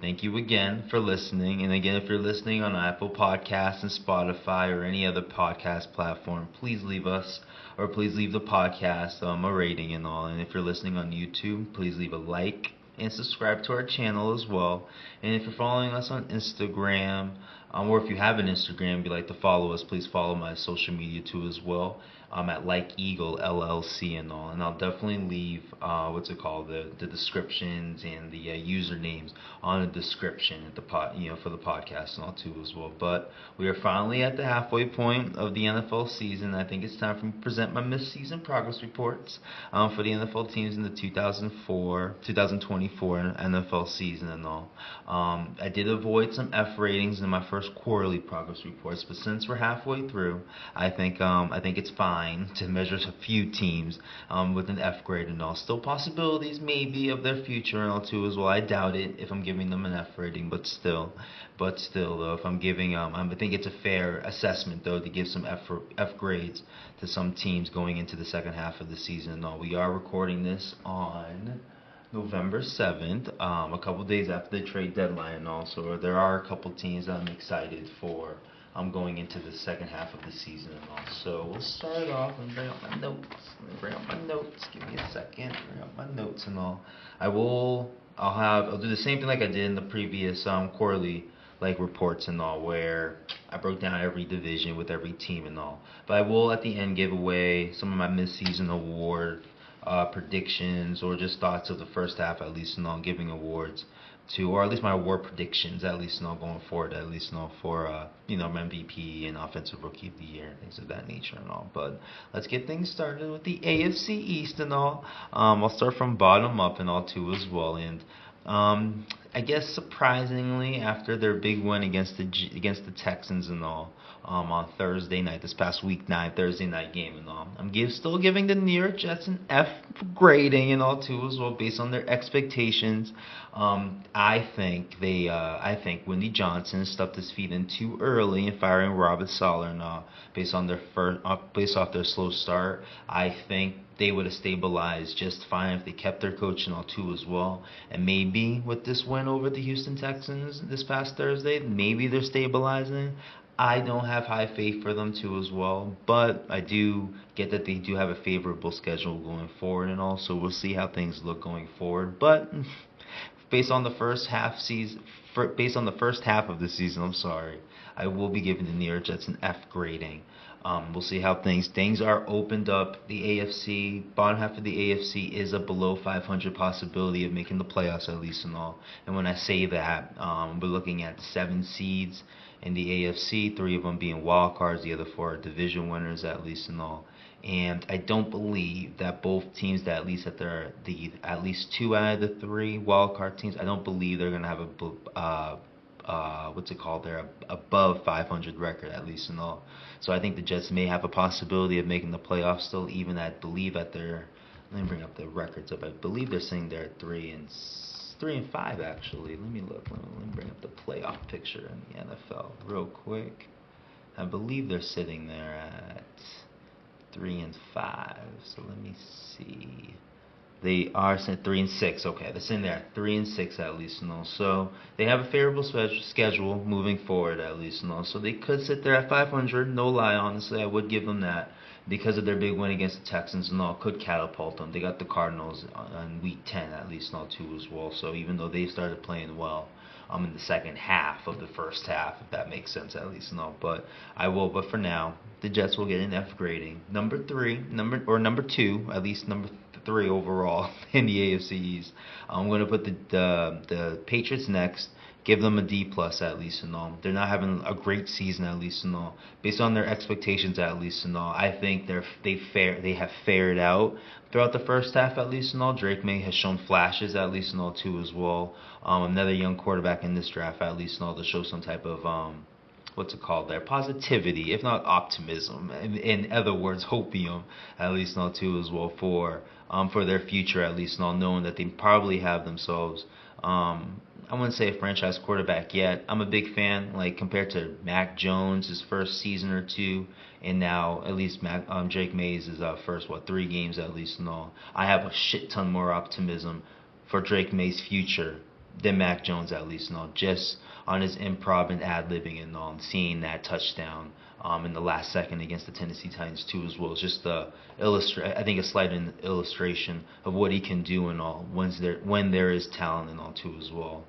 Thank you again for listening. And again, if you're listening on Apple Podcasts and Spotify or any other podcast platform, please leave us or please leave the podcast a rating and all. And if you're listening on YouTube, please leave a like and subscribe to our channel as well. And if you're following us on Instagram, or if you have an Instagram, you'd like to follow us, please follow my social media too as well. At Like Eagle LLC and all, and I'll definitely leave the descriptions and the usernames on the description at the for the podcast and all too as well. But we are finally at the halfway point of the NFL season. I think it's time for me to present my mid-season progress reports for the NFL teams in the 2024 NFL season and all. I did avoid some F ratings in my first quarterly progress reports, but since we're halfway through, I think it's fine to measure a few teams with an F grade and all. Still possibilities maybe of their future and all too as well. I doubt it if I'm giving them an F rating, but still though, if I'm giving I think it's a fair assessment though to give some F grades to some teams going into the second half of the season and all. We are recording this on November 7th, a couple days after the trade deadline and all, so there are a couple teams that I'm excited for. I'm going into the second half of the season and all. So we'll start off and bring up my notes. Give me a second. Bring up my notes and all. I'll do the same thing like I did in the previous quarterly reports and all, where I broke down every division with every team and all. But I will at the end give away some of my mid-season award predictions or just thoughts of the first half at least and all, giving awards to, or at least my award predictions at least and all going forward, at least and all for my MVP and offensive rookie of the year and things of that nature and all. But let's get things started with the AFC East and all. I'll start from bottom up and all too as well. And I guess surprisingly, after their big win against the Texans and all on Thursday night, this past week 9 Thursday night game and all, I'm still giving the New York Jets an F grading and all too as well based on their expectations. I think Wendy Johnson stuffed his feet in too early in firing Robert Saleh and all, based off their slow start. I think they would have stabilized just fine if they kept their coach and all too as well. And maybe with this win over the Houston Texans this past Thursday, maybe they're stabilizing. I don't have high faith for them too as well, but I do get that they do have a favorable schedule going forward and all, so we'll see how things look going forward. But based on the first half of the season, I will be giving the New York Jets an F grading. We'll see how things are opened up. The AFC, bottom half of the AFC is a below 500 possibility of making the playoffs at least and all. And when I say that, we're looking at 7 seeds in the AFC, 3 of them being wild cards, the other 4 are division winners at least and all. And I don't believe that both teams that at least at least 2 out of the 3 wild card teams, I don't believe they're gonna have a above 500 record at least and all. So I think the Jets may have a possibility of making the playoffs still, even let me bring up the records up. I believe they're saying they're at 3-5 actually. Let me look. Let me bring up the playoff picture in the NFL real quick. I believe they're sitting there at 3-5. So let me see. They are sent 3-6. Okay, they're sitting there at 3-6 at least, So they have a favorable schedule moving forward at least, So they could sit there at 500. No lie, honestly, I would give them that because of their big win against the Texans and all. Could catapult them. They got the Cardinals on week 10 at least, too as well. So even though they started playing well, in the second half of the first half, if that makes sense at least, But for now, the Jets will get an F grading. Number 2, at least number 3 overall in the AFC East. I'm going to put the Patriots next. Give them a D plus at least and all. They're not having a great season at least and all. Based on their expectations at least and all, I think they have fared out throughout the first half at least and all. Drake May has shown flashes at least and all too as well. Another young quarterback in this draft at least and all to show some type of positivity, if not optimism. In other words, hopium at least and all too as well for their future at least and all, knowing that they probably have themselves. I wouldn't say a franchise quarterback yet. I'm a big fan, compared to Mac Jones, his first season or 2, and now at least Drake Mays' first 3 games at least and all. I have a shit ton more optimism for Drake May's future than Mac Jones at least and all. Just on his improv and ad-libbing and all, and seeing that touchdown in the last second against the Tennessee Titans too as well. It's just I think a slight illustration of what he can do and all when there is talent and all too as well.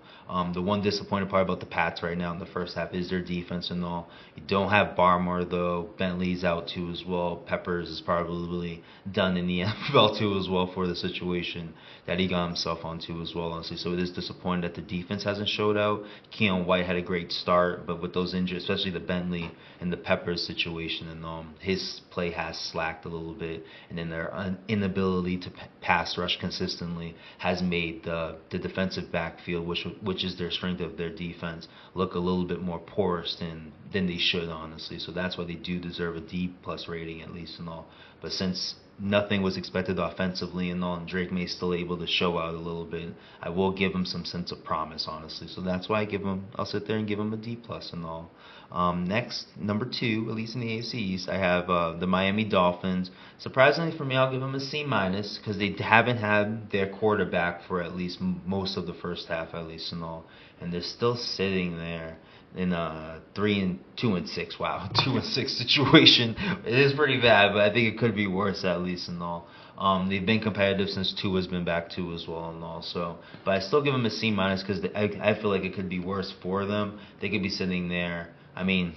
The one disappointing part about the Pats right now in the first half is their defense and all. You don't have Barmore though. Bentley's out too as well. Peppers is probably done in the NFL too as well for the situation that he got himself onto as well, honestly. So it is disappointing that the defense hasn't showed out. Keon White had a great start, but with those injuries, especially the Bentley and the Peppers situation, and his play has slacked a little bit, and then their inability to pass rush consistently has made the defensive backfield, which is their strength of their defense, look a little bit more porous than they should, honestly. So that's why they do deserve a D+ rating at least and all. But since nothing was expected offensively and all, and Drake May's still able to show out a little bit, I will give him some sense of promise, honestly. So that's why I'll sit there and give him a D+ and all. Next, number 2, at least in the AFC East, I have the Miami Dolphins. Surprisingly for me, I'll give them a C- because they haven't had their quarterback for at least most of the first half, at least and all, and they're still sitting there in a 2-6. Wow, 2-6 situation. It is pretty bad, but I think it could be worse at least and all. They've been competitive since Tua's been back too as well and all. So, but I still give them a C- because I feel like it could be worse for them. They could be sitting there. I mean,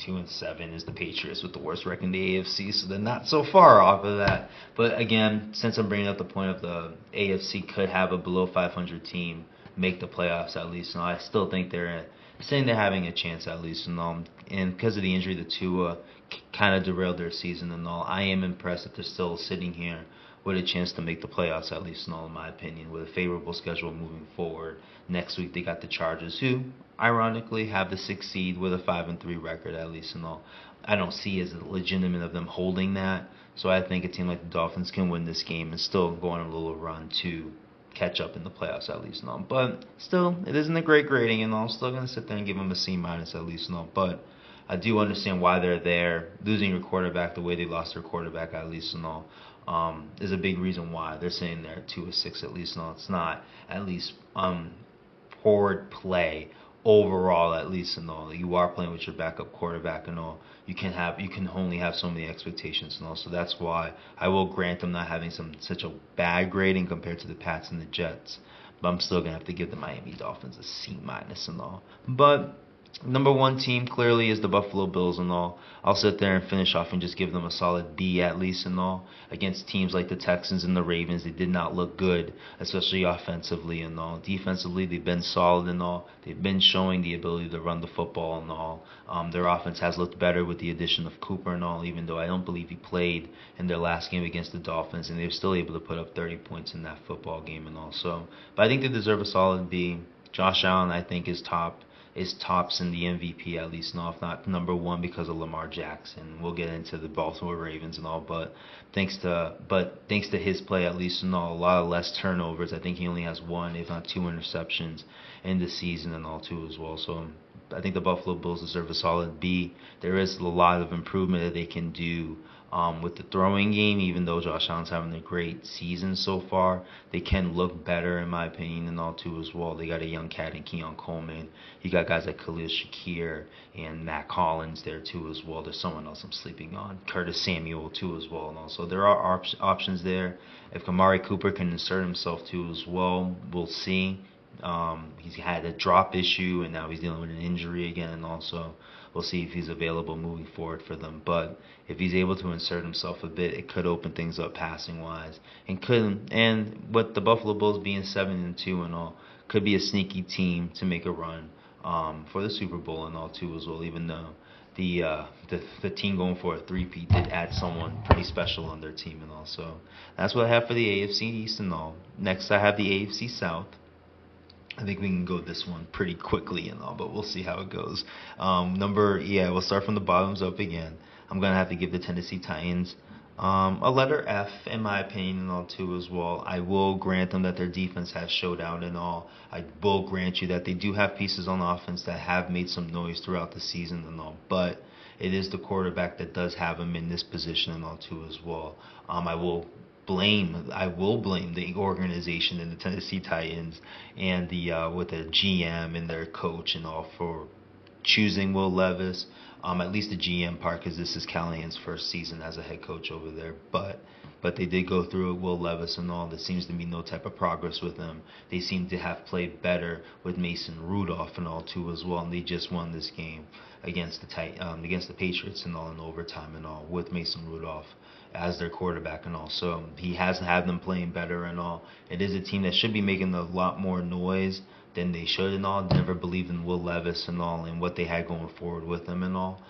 2-7 is the Patriots with the worst record in the AFC, so they're not so far off of that. But again, since I'm bringing up the point of the AFC could have a below 500 team make the playoffs at least, and I still think they're saying they're having a chance at least, and because of the injury to Tua, kind of derailed their season and all. I am impressed that they're still sitting here with a chance to make the playoffs at least, and all, in my opinion, with a favorable schedule moving forward. Next week they got the Chargers, who ironically have the 6th seed with a 5-3 record at least, and all. I don't see as legitimate of them holding that, so I think a team like the Dolphins can win this game and still go on a little run to catch up in the playoffs at least and all. But still, it isn't a great grading and all. I'm still going to sit there and give them a C- at least and all. But I do understand why they're there. Losing your quarterback the way they lost their quarterback at least and all is a big reason why they're sitting there at 2-6 at least and all. It's not at least poor play overall at least and all. You are playing with your backup quarterback and all. You can only have so many expectations and all. So that's why I will grant them not having such a bad grading compared to the Pats and the Jets. But I'm still gonna have to give the Miami Dolphins a C- and all. But number 1 team clearly is the Buffalo Bills and all. I'll sit there and finish off and just give them a solid B at least and all. Against teams like the Texans and the Ravens, they did not look good, especially offensively and all. Defensively, they've been solid and all. They've been showing the ability to run the football and all. Their offense has looked better with the addition of Cooper and all, even though I don't believe he played in their last game against the Dolphins, and they were still able to put up 30 points in that football game and all. So, but I think they deserve a solid B. Josh Allen, I think, is tops in the MVP at least, and all, if not number 1 because of Lamar Jackson. We'll get into the Baltimore Ravens and all, but thanks to his play at least and all, a lot of less turnovers. I think he only has 1, if not 2 interceptions in the season and all too as well. So I think the Buffalo Bills deserve a solid B. There is a lot of improvement that they can do with the throwing game, even though Josh Allen's having a great season so far. They can look better, in my opinion, and all too as well. They got a young cat in Keon Coleman. You got guys like Khalil Shakir and Matt Collins there too as well. There's someone else I'm sleeping on, Curtis Samuel too as well. And also there are options there. If Kamari Cooper can insert himself too as well, we'll see. He's had a drop issue, and now he's dealing with an injury again, and also we'll see if he's available moving forward for them. But if he's able to insert himself a bit, it could open things up passing wise, and with the Buffalo Bills being 7-2 and all, could be a sneaky team to make a run for the Super Bowl and all too as well. Even though the team going for a 3-peat did add someone pretty special on their team and all. So that's what I have for the AFC East and all. Next, I have the AFC South. I think we can go this one pretty quickly and all, but we'll see how it goes. We'll start from the bottoms up again. I'm going to have to give the Tennessee Titans a letter F, in my opinion, and all too as well. I will grant them that their defense has showed out and all. I will grant you that they do have pieces on offense that have made some noise throughout the season and all, but it is the quarterback that does have them in this position and all too as well. I will I will blame the organization in the Tennessee Titans and the with the GM and their coach and all for choosing Will Levis. At least the GM part, because this is Callahan's first season as a head coach over there. But they did go through it, Will Levis and all. There seems to be no type of progress with them. They seem to have played better with Mason Rudolph and all too as well. And they just won this game against the Patriots and all in overtime and all with Mason Rudolph as their quarterback and all. So he has had them playing better and all. It is a team that should be making a lot more noise than they should and all. Never believed in Will Levis and all and what they had going forward with them and all.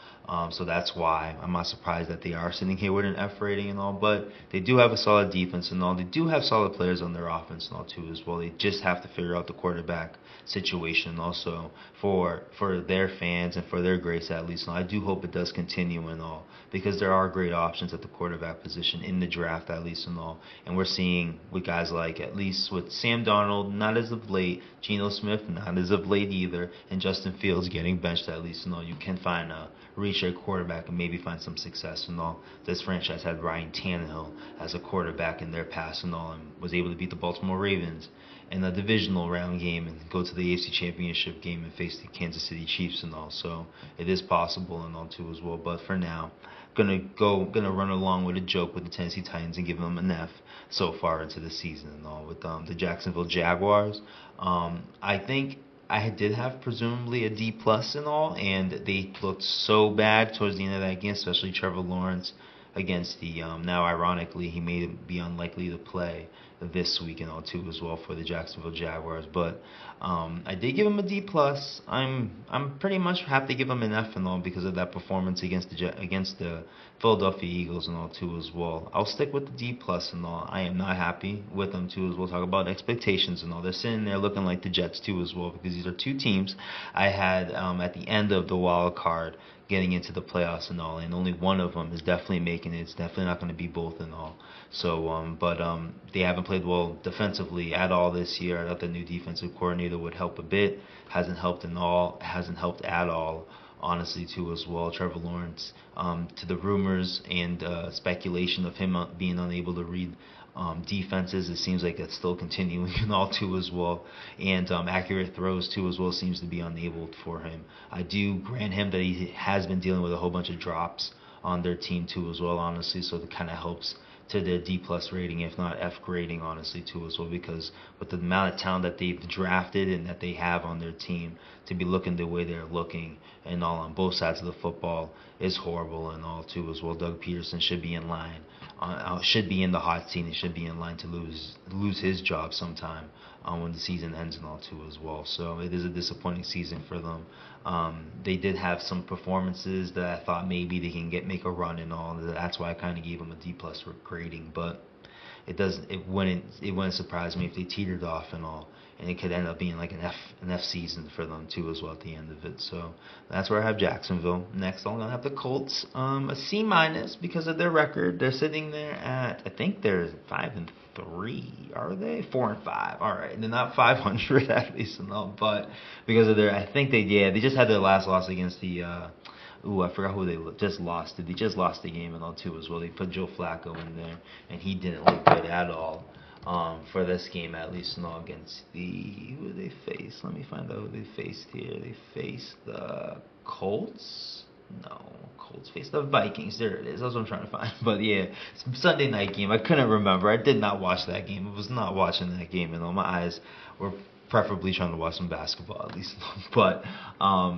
So that's why I'm not surprised that they are sitting here with an F rating and all. But they do have a solid defense and all. They do have solid players on their offense and all too as well. They just have to figure out the quarterback situation also for their fans and for their grace at least. And I do hope it does continue and all, because there are great options at the quarterback position in the draft at least and all. And we're seeing with guys like, at least with Sam Darnold, not as of late, Geno Smith, not as of late either, and Justin Fields getting benched at least and all. You can find a reach quarterback and maybe find some success and all. This franchise had Ryan Tannehill as a quarterback in their past and all, and was able to beat the Baltimore Ravens in a divisional round game and go to the AFC Championship game and face the Kansas City Chiefs and all. So it is possible and all too as well. But for now, gonna run along with a joke with the Tennessee Titans and give them an F so far into the season and all. With the Jacksonville Jaguars, I think I did have presumably a D plus and all, and they looked so bad towards the end of that game, especially Trevor Lawrence against the now ironically he may be unlikely to play this week and all too as well for the Jacksonville Jaguars. But I did give him a D plus. I'm pretty much have to give him an F and all because of that performance against the Philadelphia Eagles and all too as well. I'll stick with the D plus and all. I am not happy with them too as well. Talk about expectations and all. They're sitting there looking like the Jets too as well, because these are two teams I had at the end of the wild card getting into the playoffs and all, and only one of them is definitely making it. It's definitely not going to be both and all. So, they haven't played well defensively at all this year. I thought the new defensive coordinator would help a bit. Hasn't helped at all. Honestly, too, as well. Trevor Lawrence, to the rumors and speculation of him being unable to read defenses, it seems like it's still continuing and all too as well. And accurate throws too as well seems to be unable for him. I do grant him that he has been dealing with a whole bunch of drops on their team too as well, honestly. So it kind of helps to the D plus rating, if not F grading, honestly, too as well, because with the amount of talent that they've drafted and that they have on their team, to be looking the way they're looking and all on both sides of the football is horrible and all too as well. Doug Peterson should be in line, should be in the hot seat, and should be in line to lose his job sometime when the season ends and all too as well. So it is a disappointing season for them. They did have some performances that I thought maybe they can make a run and all. That's why I kind of gave them a D plus grading, but it wouldn't surprise me if they teetered off and all, and it could end up being like an F season for them too as well at the end of it. So that's where I have Jacksonville. Next, I'm gonna have the Colts, a C minus because of their record. They're sitting there at, I think they're 5-3. Are they 4-5? All right, they're not 500 at least, no, but because of their, I think they just had their last loss against the. I forgot who they just lost to. They just lost the game and all too as well. They put Joe Flacco in there, and he didn't look good at all for this game at least. And all against who did they face? Let me find out who they faced here. They faced the Colts. No, Colts faced the Vikings. There it is. That's what I'm trying to find. But yeah, it's Sunday night game. I couldn't remember. I did not watch that game. I was not watching that game, and all my eyes were preferably trying to watch some basketball at least. But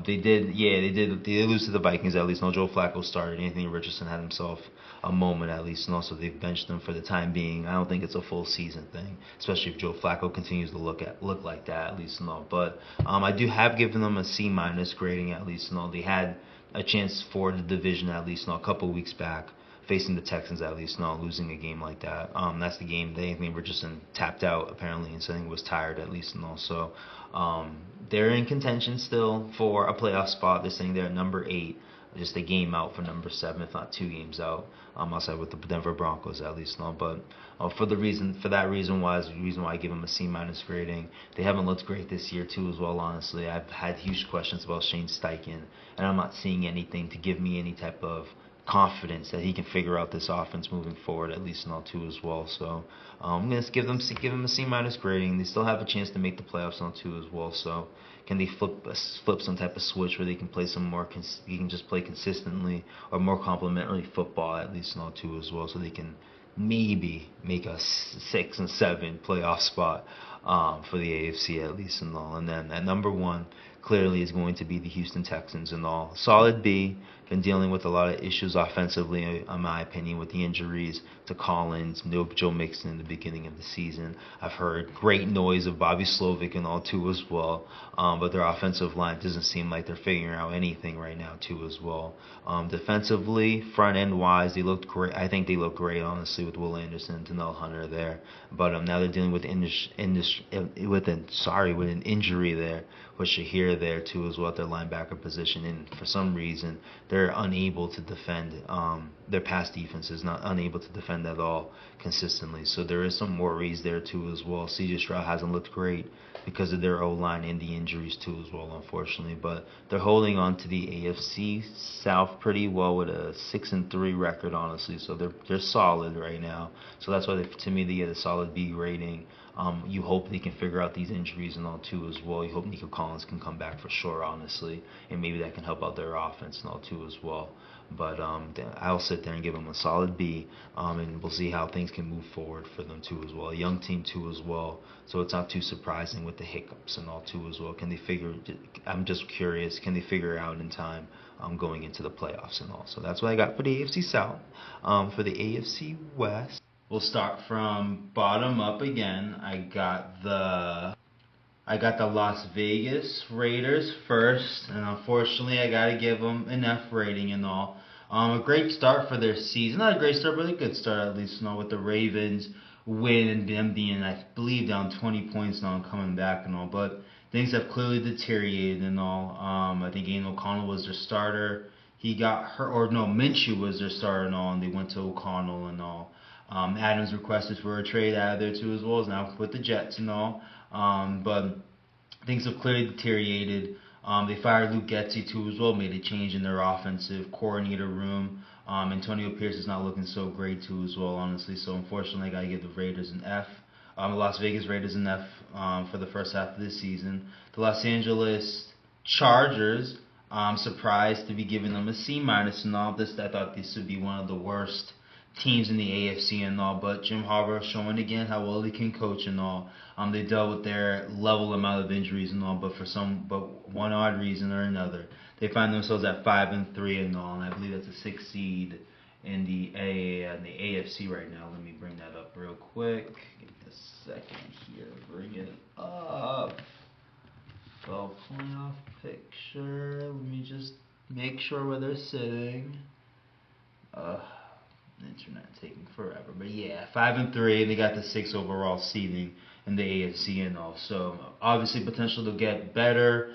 they did lose to the Vikings at least. No, Joe Flacco started. Anthony Richardson had himself a moment at least, and also they've benched him for the time being. I don't think it's a full season thing, especially if Joe Flacco continues to look like that at least and all. But I do have given them a C minus grading at least and all. They had a chance for the division at least and all, a couple of weeks back, facing the Texans at least, not losing a game like that. That's the game that Anthony Richardson tapped out apparently and saying was tired at least, and also they're in contention still for a playoff spot. They're sitting there at number 8, just a game out for number 7, if not 2 games out. Outside with the Denver Broncos at least, no. But for the reason why I give them a C minus grading. They haven't looked great this year too as well. Honestly, I've had huge questions about Shane Steichen, and I'm not seeing anything to give me any type of confidence that he can figure out this offense moving forward, at least in all two as well. So I'm gonna give them a C minus grading. They still have a chance to make the playoffs in all two as well. So can they flip some type of switch where they can play some more? He can just play consistently or more complementary football, at least in all two as well, so they can maybe make a 6 and 7 playoff spot for the AFC, at least and all. And then at number one, clearly is going to be the Houston Texans and all. Solid B. Been dealing with a lot of issues offensively, in my opinion, with the injuries to Collins, no Joe Mixon in the beginning of the season. I've heard great noise of Bobby Slovic and all too as well, but their offensive line doesn't seem like they're figuring out anything right now too as well. Defensively, front end wise, they looked great. I think they look great, honestly, with Will Anderson and Danielle Hunter there. But now they're dealing with an injury there with Shahir there too as well at their linebacker position, and for some reason they're unable to defend. Their pass defense is not unable to defend at all consistently. So there is some worries there too as well. CJ Stroud hasn't looked great because of their O-line and the injuries too as well, unfortunately. But they're holding on to the AFC South pretty well with a 6-3 record, honestly. So they're solid right now. So that's why to me they get a solid B rating. You hope they can figure out these injuries and all too as well. You hope Nico Collins can come back for sure, honestly, and maybe that can help out their offense and all too as well. But I'll sit there and give them a solid B, and we'll see how things can move forward for them too as well. A young team too as well, so it's not too surprising with the hiccups and all too as well. Can they figure? I'm just curious. Can they figure it out in time? Going into the playoffs and all. So that's what I got for the AFC South. For the AFC West, we'll start from bottom up again. I got the Las Vegas Raiders first, and unfortunately I gotta give them an F rating and all. A great start for their season. Not a great start, but a good start at least, with the Ravens win and them being, I believe, down 20 points now and coming back and all. But things have clearly deteriorated and all. I think Aiden O'Connell was their starter. He got hurt, or no, Minshew was their starter and all, and they went to O'Connell and all. Adams requested for a trade out of there too as well, as now with the Jets and all. But things have clearly deteriorated. They fired Luke Getsy too as well, made a change in their offensive coordinator room. Antonio Pierce is not looking so great too as well, honestly. So unfortunately, I gotta give the Raiders an F. The Las Vegas Raiders an F for the first half of this season. The Los Angeles Chargers, I'm surprised to be giving them a C minus and all this. I thought this would be one of the worst teams in the AFC and all, but Jim Harbaugh showing again how well he can coach and all. They dealt with their level amount of injuries and all, but one odd reason or another, they find themselves at 5-3 and all, and I believe that's a 6th seed in the AFC right now. Let me bring that up real quick. Give me a second here. Bring it up. So playoff picture. Let me just make sure where they're sitting. Internet taking forever, but yeah, 5-3. They got the 6th overall seeding in the AFC and all. So obviously potential to get better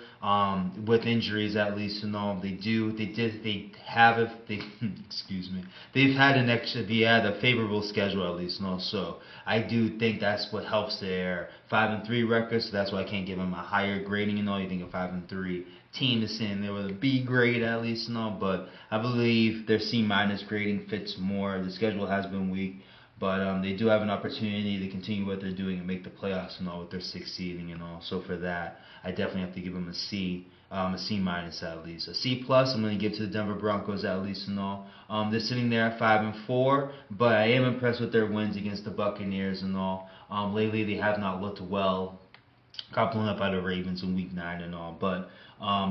with injuries at least and all. They've had a favorable schedule at least and all. So I do think that's what helps their 5-3 record. So that's why I can't give them a higher grading and all. You think a 5-3 team is sitting there with a B grade at least and all, but I believe their C minus grading fits more. The schedule has been weak, but they do have an opportunity to continue what they're doing and make the playoffs and all with their 6th seeding and all. So for that, I definitely have to give them a C minus at least. A C plus I'm going to give to the Denver Broncos at least and all. They're sitting there at 5-4, but I am impressed with their wins against the Buccaneers and all. Lately they have not looked well. Got blown up by the Ravens in Week 9 and all, but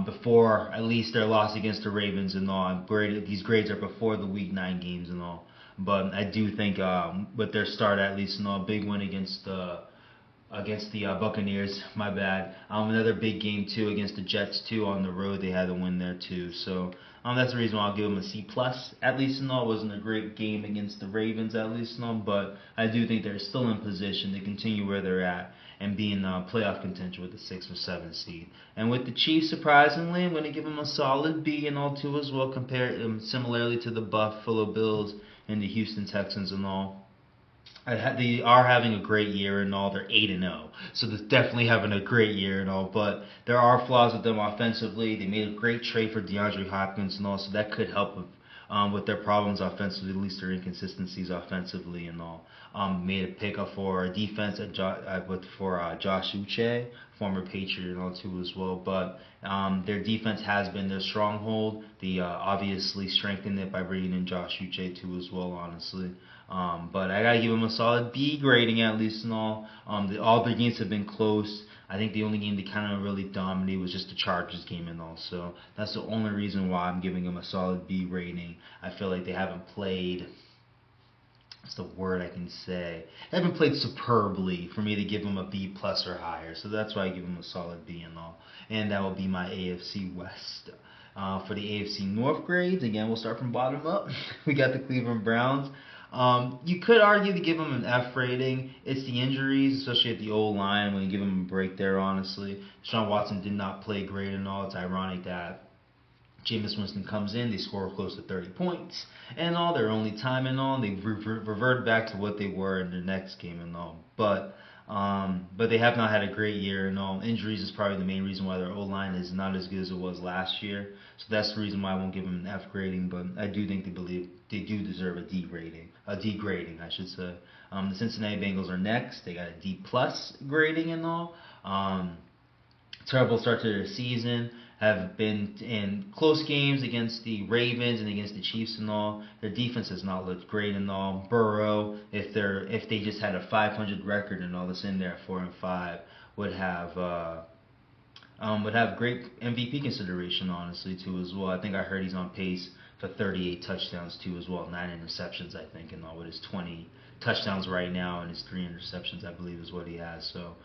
before at least their loss against the Ravens and all, these grades are before the Week 9 games and all. But I do think with their start at least and all, big win against the Buccaneers, my bad. Another big game too against the Jets too on the road. They had a win there too. So that's the reason why I'll give them a C plus at least and all. It wasn't a great game against the Ravens at least and all, but I do think they're still in position to continue where they're at and be in playoff contention with the 6th or 7th seed. And with the Chiefs, surprisingly, I'm going to give them a solid B and all too as well, similarly to the Buffalo Bills and the Houston Texans and all. They are having a great year and all. They're 8-0, so they're definitely having a great year and all. But there are flaws with them offensively. They made a great trade for DeAndre Hopkins and all, so that could help with their problems offensively, at least their inconsistencies offensively and all. Made a pickup for defense for Josh Uche, former Patriot and all too as well. But their defense has been their stronghold. They obviously strengthened it by bringing in Josh Uche too as well, honestly. But I gotta give them a solid B grading at least and all. All their games have been close. I think the only game they kind of really dominated was just the Chargers game and all. So that's the only reason why I'm giving them a solid B rating. I feel like they haven't played. What's the word I can say? They haven't played superbly for me to give them a B plus or higher. So that's why I give them a solid B and all. And that will be my AFC West. For the AFC North grades, again, we'll start from bottom up. We got the Cleveland Browns. You could argue to give them an F rating. It's the injuries, especially at the O-line, when you give them a break there, honestly. Deshaun Watson did not play great and all. It's ironic that Jameis Winston comes in, they score close to 30 points and all. Their only time and all, they revert back to what they were in their next game and all. But they have not had a great year and all. Injuries is probably the main reason why their O-line is not as good as it was last year. So that's the reason why I won't give them an F grading. But I do think they do deserve a D grading, I should say. The Cincinnati Bengals are next. They got a D plus grading and all. Terrible start to their season. Have been in close games against the Ravens and against the Chiefs and all. Their defense has not looked great and all. Burrow, if they just had a 500 record and all this in there at 4-5, would have great MVP consideration, honestly, too as well. I think I heard he's on pace for 38 touchdowns too as well, 9 interceptions I think, and all with his 20 touchdowns right now and his 3 interceptions I believe is what he has. So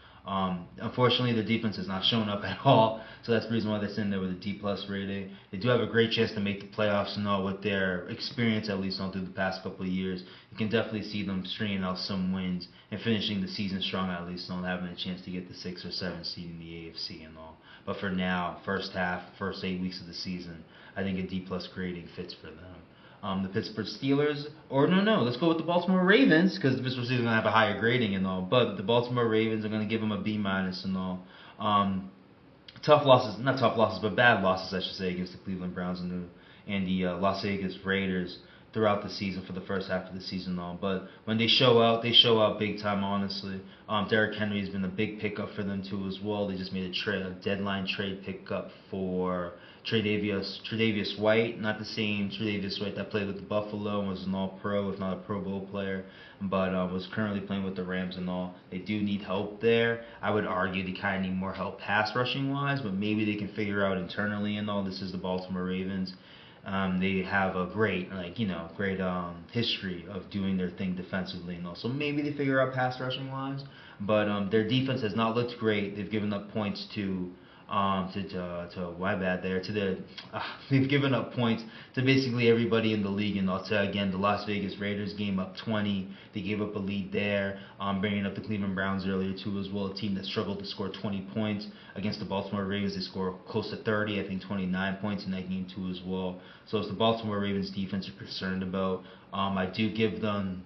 unfortunately the defense has not shown up at all, so that's the reason why they're sitting there with a D plus rating. They do have a great chance to make the playoffs and all with their experience, at least on through the past couple of years. You can definitely see them stringing out some wins and finishing the season strong, at least on having a chance to get the 6 or 7 seed in the AFC and all. But for now, first 8 weeks of the season, I think a D plus grading fits for them. The Pittsburgh Steelers, or no, let's go with the Baltimore Ravens, because the Pittsburgh Steelers are going to have a higher grading and all, but the Baltimore Ravens are going to give them a B minus and all. Tough losses, not tough losses, but bad losses, I should say, against the Cleveland Browns and the Las Vegas Raiders throughout the season for the first half of the season and all. But when they show out big time, honestly. Derrick Henry has been a big pickup for them too as well. They just made a deadline trade pickup for Tre'Davious White, not the same Tre'Davious White that played with the Buffalo and was an All-Pro, if not a Pro Bowl player, but was currently playing with the Rams and all. They do need help there. I would argue they kind of need more help pass rushing wise, but maybe they can figure out internally and all. This is the Baltimore Ravens. They have a great history of doing their thing defensively and all. So maybe they figure out pass rushing wise, but their defense has not looked great. They've given up points they've given up points to basically everybody in the league, and also again the Las Vegas Raiders game up 20. They gave up a lead there, bringing up the Cleveland Browns earlier too as well, a team that struggled to score 20 points against the Baltimore Ravens. They scored close to 30, I think 29 points in that game too as well. So it's the Baltimore Ravens defense you're concerned about. I do give them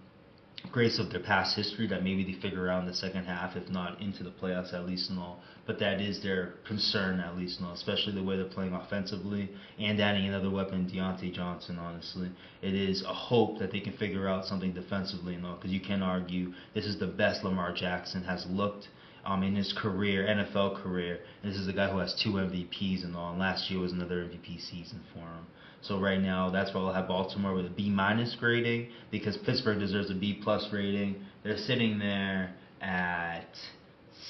grace of their past history that maybe they figure out in the second half, if not into the playoffs at least and all. But that is their concern at least and all, especially the way they're playing offensively and adding another weapon, Deontay Johnson, honestly. It is a hope that they can figure out something defensively and all, because you can argue this is the best Lamar Jackson has looked in his career, NFL career. And this is a guy who has 2 MVPs and all, and last year was another MVP season for him. So right now, that's why I'll have Baltimore with a B minus grading, because Pittsburgh deserves a B plus rating. They're sitting there at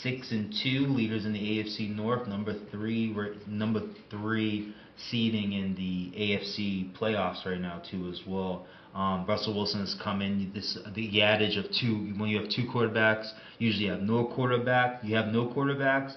6-2, leaders in the AFC North, number three seeding in the AFC playoffs right now too as well. Russell Wilson has come in. The adage of when you have 2 quarterbacks, usually you have no quarterback. You have no quarterbacks.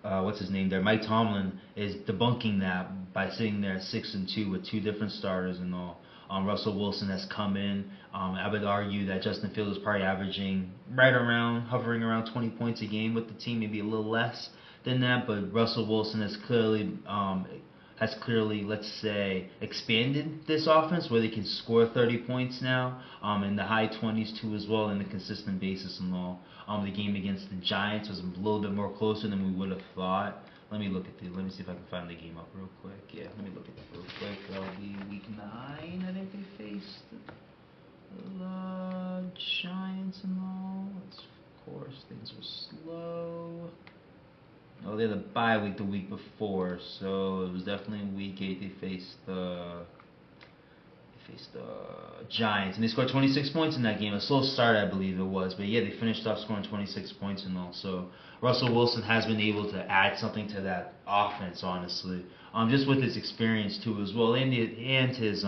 What's his name there? Mike Tomlin is debunking that by sitting there at 6-2 with 2 different starters and all. Russell Wilson has come in. I would argue that Justin Fields is probably averaging hovering around 20 points a game with the team, maybe a little less than that. But Russell Wilson has clearly, let's say, expanded this offense where they can score 30 points now, in the high 20s too as well, on a consistent basis and all. The game against the Giants was a little bit more closer than we would have thought, Let me look at let me see if I can find the game up real quick. Yeah, let me look at that real quick. That'll be week 9. I think they faced the Giants and all. Of course, things were slow. Oh, they had a bye week the week before, so it was definitely in week 8 they faced the Giants, and they scored 26 points in that game. A slow start, I believe it was, but yeah, they finished off scoring 26 points and all. So Russell Wilson has been able to add something to that offense, honestly, just with his experience too as well, and his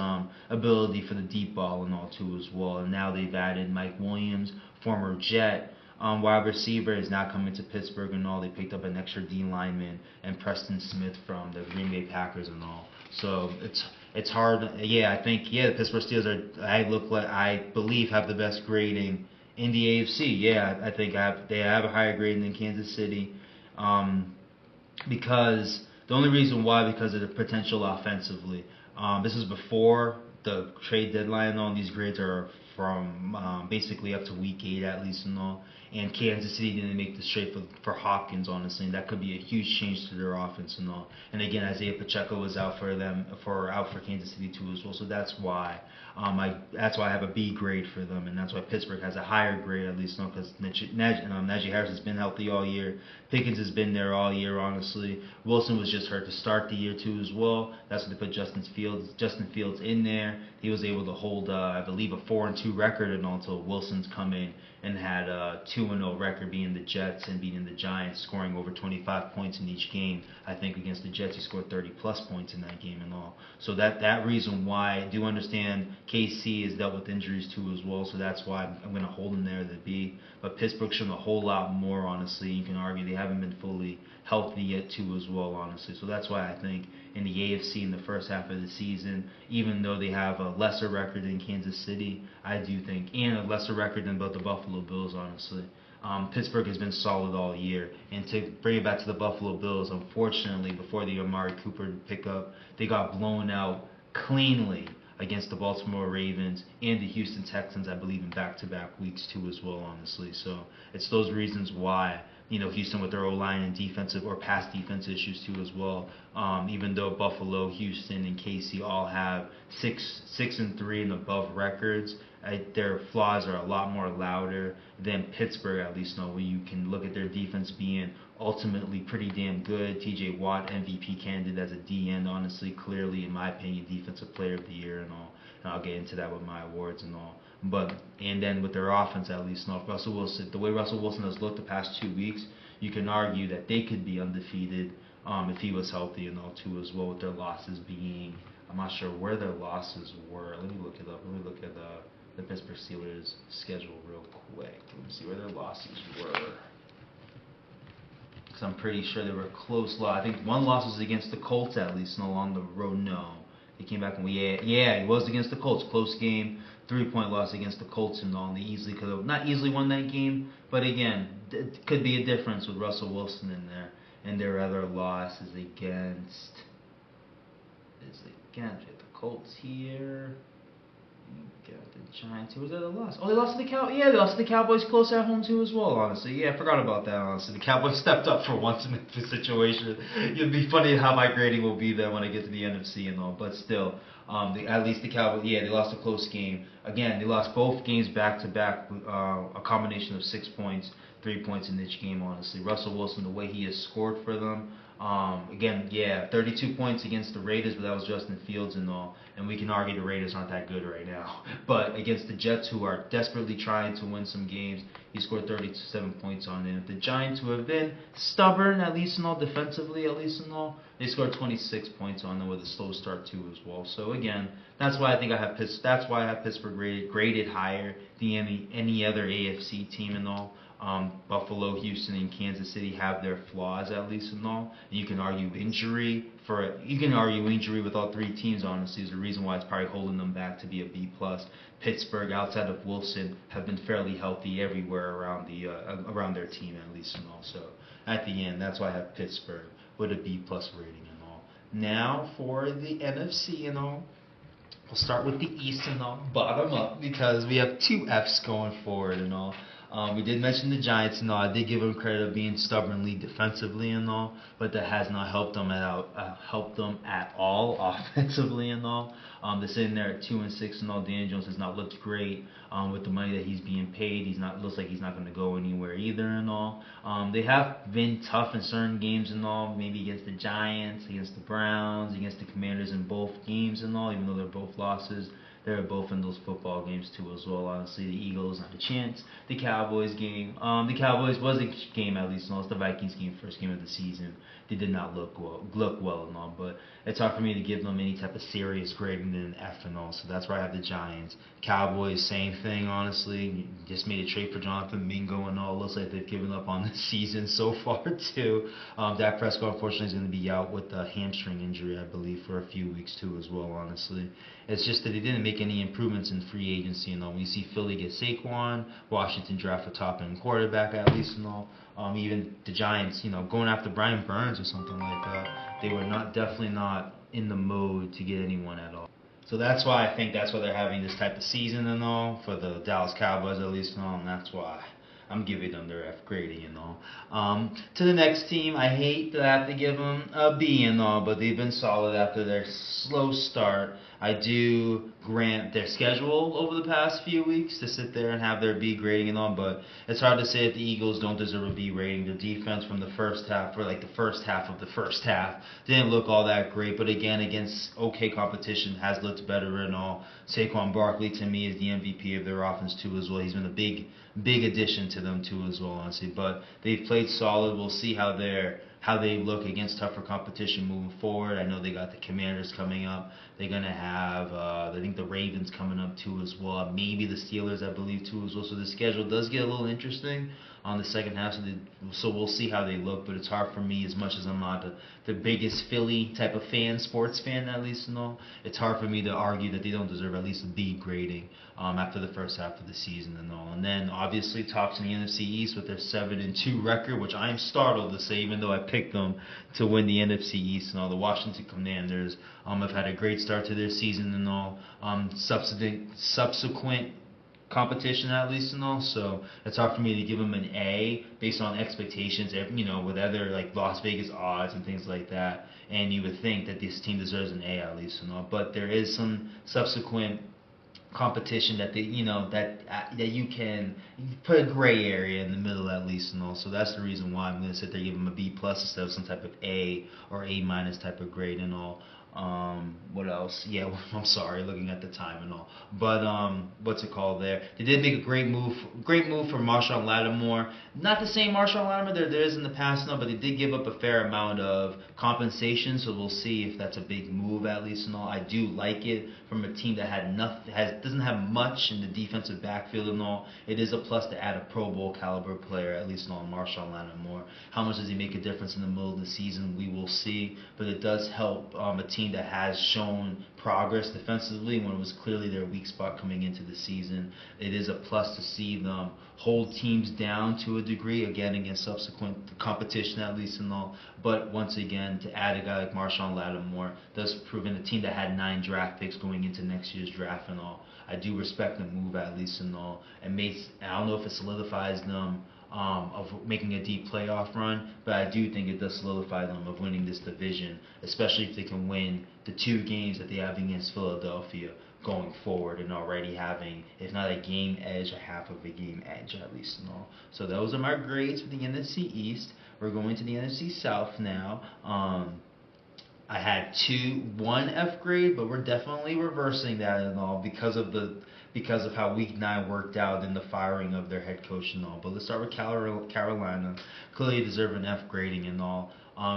ability for the deep ball and all too as well. And now they've added Mike Williams, former Jet. Wide receiver is now coming to Pittsburgh and all. They picked up an extra D lineman and Preston Smith from the Green Bay Packers and all. So it's hard. Yeah, I think the Pittsburgh Steelers I believe have the best grading in the AFC. Yeah, I think they have a higher grading than Kansas City, because the only reason why, because of the potential offensively. This is before the trade deadline. All these grades are from basically up to week 8 at least and all. And Kansas City didn't make the trade for Hopkins, honestly, and that could be a huge change to their offense and all. And again, Isaiah Pacheco was out for Kansas City too as well. So that's why I have a B grade for them, and that's why Pittsburgh has a higher grade at least, because Najee Harris has been healthy all year. Pickens has been there all year, honestly. Wilson was just hurt to start the year too as well. That's when they put Justin Fields in there. He was able to hold, I believe, a 4-2 record and all, until Wilson's come in and had a 2-0 record, beating the Jets and beating the Giants, scoring over 25 points in each game. I think against the Jets he scored 30-plus points in that game and all. So that reason why I do understand KC has dealt with injuries too as well, so that's why I'm going to hold them there as a B. But Pittsburgh's shown a whole lot more, honestly. You can argue they haven't been fully healthy yet too as well, honestly. So that's why I think in the AFC in the first half of the season, even though they have a lesser record than Kansas City, I do think, and a lesser record than both the Buffalo Bills, honestly. Pittsburgh has been solid all year. And to bring it back to the Buffalo Bills, unfortunately, before the Amari Cooper pickup, they got blown out cleanly against the Baltimore Ravens and the Houston Texans, I believe, in back-to-back weeks too as well, honestly. So it's those reasons why, Houston with their O-line and defensive or pass defense issues too as well. Even though Buffalo, Houston, and KC all have 6-3 and above records, their flaws are a lot more louder than Pittsburgh, at least, where you can look at their defense being ultimately pretty damn good. TJ Watt, MVP candidate as a D end, honestly, clearly, in my opinion, Defensive Player of the Year and all. And I'll get into that with my awards and all. And then with their offense, at least, Russell Wilson, the way Russell Wilson has looked the past 2 weeks, you can argue that they could be undefeated if he was healthy and all too as well, with their losses being, I'm not sure where their losses were. Let me look it up. Let me look at the Pittsburgh Steelers schedule real quick. Let me see where their losses were. Because I'm pretty sure they were close. I think one loss was against the Colts, at least, and along the road. No, they came back and it was against the Colts. Close game, 3-point loss against the Colts and all. And they easily could have not easily won that game, but again, it could be a difference with Russell Wilson in there. And their other loss is against the Colts here. You got the Giants. Who was that? Loss? Oh, they lost to the Cowboys. Yeah, they lost to the Cowboys close at home too as well. Honestly, yeah, I forgot about that. Honestly, the Cowboys stepped up for once in this situation. It'd be funny how my grading will be there when I get to the NFC and all. But still, at least the Cowboys. Yeah, they lost a close game. Again, they lost both games back to back. A combination of 6 points, 3 points in each game. Honestly, Russell Wilson, the way he has scored for them. Again, 32 points against the Raiders, but that was Justin Fields and all. And we can argue the Raiders aren't that good right now. But against the Jets, who are desperately trying to win some games, he scored 37 points on them. The Giants, who have been stubborn, at least and all, defensively, at least and all, they scored 26 points on them with a slow start too as well. So again, that's why I think I have Pittsburgh graded higher than any other AFC team and all. Buffalo, Houston, and Kansas City have their flaws, at least and all. And you can argue injury with all 3 teams. Honestly, is the reason why it's probably holding them back to be a B+. Pittsburgh, outside of Wilson, have been fairly healthy everywhere around their team, at least and all. So at the end, that's why I have Pittsburgh with a B+ rating and all. Now for the NFC and all. We'll start with the East and all, bottom up, because we have 2 Fs going forward and all. We did mention the Giants and all. I did give them credit of being stubbornly defensively and all, but that has not helped them at all offensively and all. They're sitting there at 2-6 and all. Dan Jones has not looked great with the money that he's being paid. Looks like he's not going to go anywhere either and all. They have been tough in certain games and all. Maybe against the Giants, against the Browns, against the Commanders in both games and all. Even though they're both losses, they were both in those football games too as well. Honestly, the Eagles not a chance. The Cowboys game, the Cowboys was a game at least. No, it's the Vikings game, first game of the season. They did not look well and all, but it's hard for me to give them any type of serious grading than an F and all. So that's where I have the Giants. Cowboys, same thing. Honestly, just made a trade for Jonathan Mingo and all. Looks like they've given up on the season so far too. Dak Prescott unfortunately is going to be out with a hamstring injury, I believe, for a few weeks too as well. Honestly, it's just that they didn't make any improvements in free agency and all. When you see Philly get Saquon, Washington draft a top-end quarterback at least and all. Even the Giants, going after Brian Burns or something like that, they were definitely not in the mode to get anyone at all. So that's why I think that's why they're having this type of season and all for the Dallas Cowboys at least and all, and that's why I'm giving them their F grading and all. To the next team, I hate to have to give them a B and all, but they've been solid after their slow start. I do grant their schedule over the past few weeks to sit there and have their B grading and all, but it's hard to say if the Eagles don't deserve a B rating. The defense from the first half, for like the first half of the first half, didn't look all that great, but again, against okay competition, has looked better and all. Saquon Barkley, to me, is the MVP of their offense too as well. He's been a big addition to them too as well, honestly, but they've played solid. We'll see how they look against tougher competition moving forward. I know they got the Commanders coming up. They're going to have, I think, the Ravens coming up too as well. Maybe the Steelers, I believe, too as well. So the schedule does get a little interesting on the second half. So we'll see how they look. But it's hard for me, as much as I'm not the biggest Philly type of fan, sports fan at least and all. It's hard for me to argue that they don't deserve at least a B grading after the first half of the season and all. And then obviously tops in the NFC East with their 7-2 record, which I am startled to say, even though I picked them to win the NFC East and all. The Washington Commanders have had a great start to their season and all. Subsequent competition at least and all, so it's hard for me to give them an A based on expectations, with other like Las Vegas odds and things like that, and you would think that this team deserves an A at least and all, but there is some subsequent competition that that you can put a gray area in the middle at least and all, so that's the reason why I'm going to sit there and give them a B plus instead of some type of A or A minus type of grade and all. What else? Yeah, I'm sorry, looking at the time and all. But what's it called there? They did make a great move for Marshawn Lattimore. Not the same Marshawn Lattimore there is in the past, no, but they did give up a fair amount of compensation, so we'll see if that's a big move at least and all. I do like it from a team that doesn't have much in the defensive backfield and all. It is a plus to add a Pro Bowl caliber player at least and all, Marshawn Lattimore. How much does he make a difference in the middle of the season? We will see, but it does help a team that has shown progress defensively when it was clearly their weak spot coming into the season. It is a plus to see them hold teams down to a degree, again against subsequent competition at least and all. But once again, to add a guy like Marshawn Lattimore does prove in a team that had 9 draft picks going into next year's draft and all. I do respect the move at least and all. And I don't know if it solidifies them of making a deep playoff run, but I do think it does solidify them of winning this division, especially if they can win the 2 games that they have against Philadelphia going forward and already having, if not a game edge, a half of a game edge at least and all. So those are my grades for the NFC East. We're going to the NFC South now. I had 1 F grade, but we're definitely reversing that and all because of how Week 9 worked out in the firing of their head coach and all. But let's start with Carolina. Clearly deserve an F grading and all.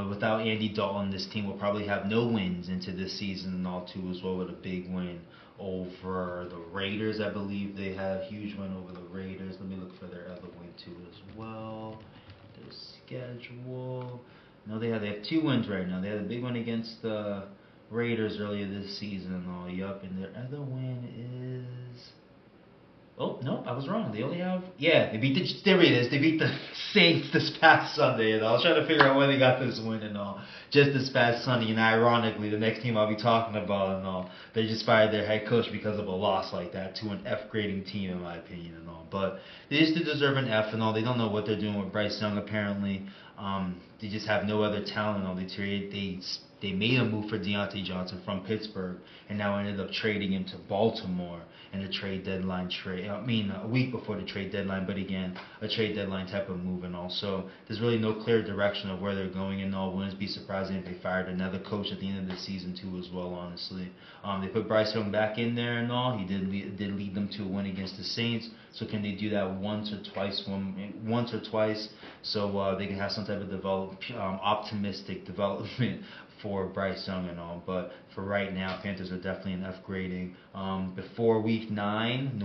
Without Andy Dalton, this team will probably have no wins into this season and all too as well, with a big win over the Raiders. I believe they had a huge win over the Raiders. Let me look for their other win too as well. Their schedule. No, they have 2 wins right now. They had a big one against the Raiders earlier this season and all. Yup, and their other win is Oh no, I was wrong. They only have They beat the there it is. They beat the Saints this past Sunday. And I was trying to figure out where they got this win and all. Just this past Sunday, and ironically, the next team I'll be talking about and all, they just fired their head coach because of a loss like that to an F grading team, in my opinion and all. But they just deserve an F and all. They don't know what they're doing with Bryce Young apparently. They just have no other talent and all. They made a move for Deontay Johnson from Pittsburgh, and now ended up trading him to Baltimore in a trade deadline trade. I mean, a week before the trade deadline, but again, a trade deadline type of move. And also, there's really no clear direction of where they're going. And all, wouldn't be surprising if they fired another coach at the end of the season too, as well. Honestly, they put Bryce Young back in there and all. He did lead them to a win against the Saints. So can they do that once or twice? So they can have some type of optimistic development for Bryce Young and all. But for right now, Panthers are definitely an F grading. Before Week 9,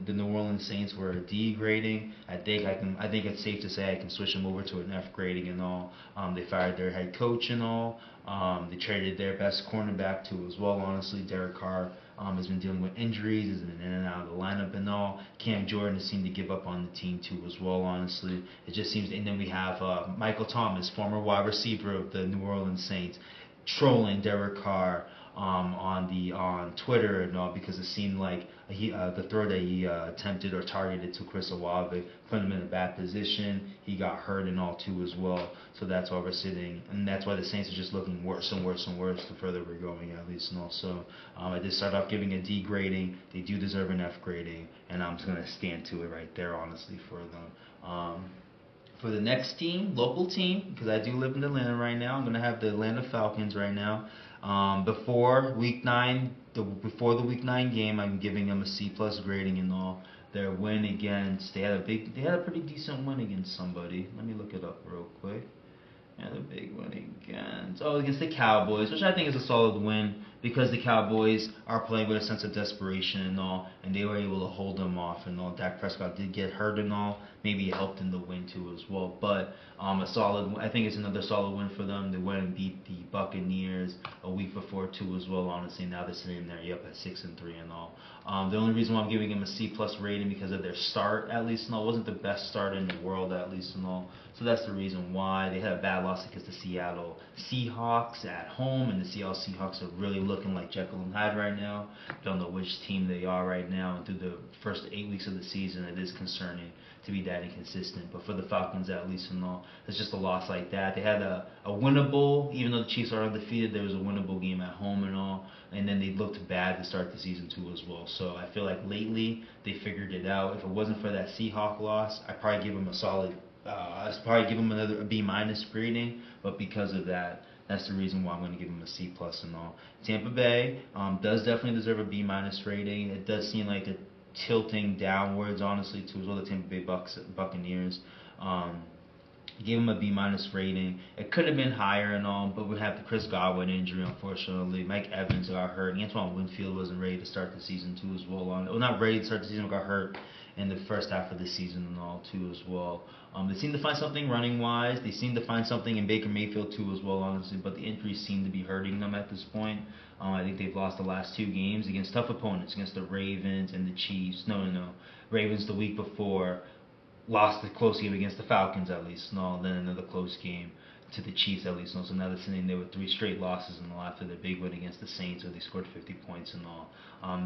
the New Orleans Saints were a D grading. I think it's safe to say I can switch them over to an F grading and all. They fired their head coach and all. They traded their best cornerback too as well. Honestly, Derek Carr has been dealing with injuries, has been in and out of the lineup and all. Cam Jordan has seemed to give up on the team too as well. Honestly, it just seems. And then we have Michael Thomas, former wide receiver of the New Orleans Saints, trolling Derek Carr on Twitter and all, because it seemed like the throw that he attempted or targeted to Chris Olave put him in a bad position. He got hurt and all too as well. So that's why we're sitting, and that's why the Saints are just looking worse and worse and worse the further we're going, at least. And also, I did start off giving a D grading. They do deserve an F grading, and I'm just gonna stand to it right there, honestly, for them. For the next team, local team, because I do live in Atlanta right now, I'm going to have the Atlanta Falcons right now. Before the Week 9 game, I'm giving them a C plus grading and all. Their win against, they had a pretty decent win against somebody. Let me look it up real quick. And a big win against the Cowboys, which I think is a solid win because the Cowboys are playing with a sense of desperation and all, and they were able to hold them off and all. Dak Prescott did get hurt and all, maybe it helped in the win too as well. But I think it's another solid win for them. They went and beat the Buccaneers a week before too as well. Honestly, now they're sitting there, at 6-3 and all. The only reason why I'm giving them a C plus rating because of their start, at least and all, wasn't the best start in the world, at least and all. So that's the reason why. They had a bad loss against the Seattle Seahawks at home, and the Seattle Seahawks are really looking like Jekyll and Hyde right now. Don't know which team they are right now, and through the first 8 weeks of the season, it is concerning to be that inconsistent. But for the Falcons, at least and all, it's just a loss like that. They had a winnable, even though the Chiefs are undefeated, there was a winnable game at home and all, and then they looked bad to start the season too as well. So I feel like lately they figured it out. If it wasn't for that Seahawk loss, I'd probably give them a solid. I'd probably give them a B minus grading, but because of that, that's the reason why I'm going to give them a C plus and all. Tampa Bay does definitely deserve a B minus rating. It does seem like they're tilting downwards, honestly, too, as well. The Tampa Bay Buccaneers. Gave him a B minus rating. It could have been higher and all, but we have the Chris Godwin injury, unfortunately. Mike Evans got hurt. Antoine Winfield wasn't ready to start the season too as well. Not ready to start the season, but got hurt in the first half of the season and all too as well. They seem to find something running wise. They seem to find something in Baker Mayfield too as well, honestly. But the injuries seem to be hurting them at this point. I think they've lost the last 2 games against tough opponents, against the Ravens and the Chiefs. No. Ravens the week before. Lost a close game against the Falcons at least, then another close game to the Chiefs at least. So now they're sitting there with 3 straight losses and all after their big win against the Saints where they scored 50 points and all.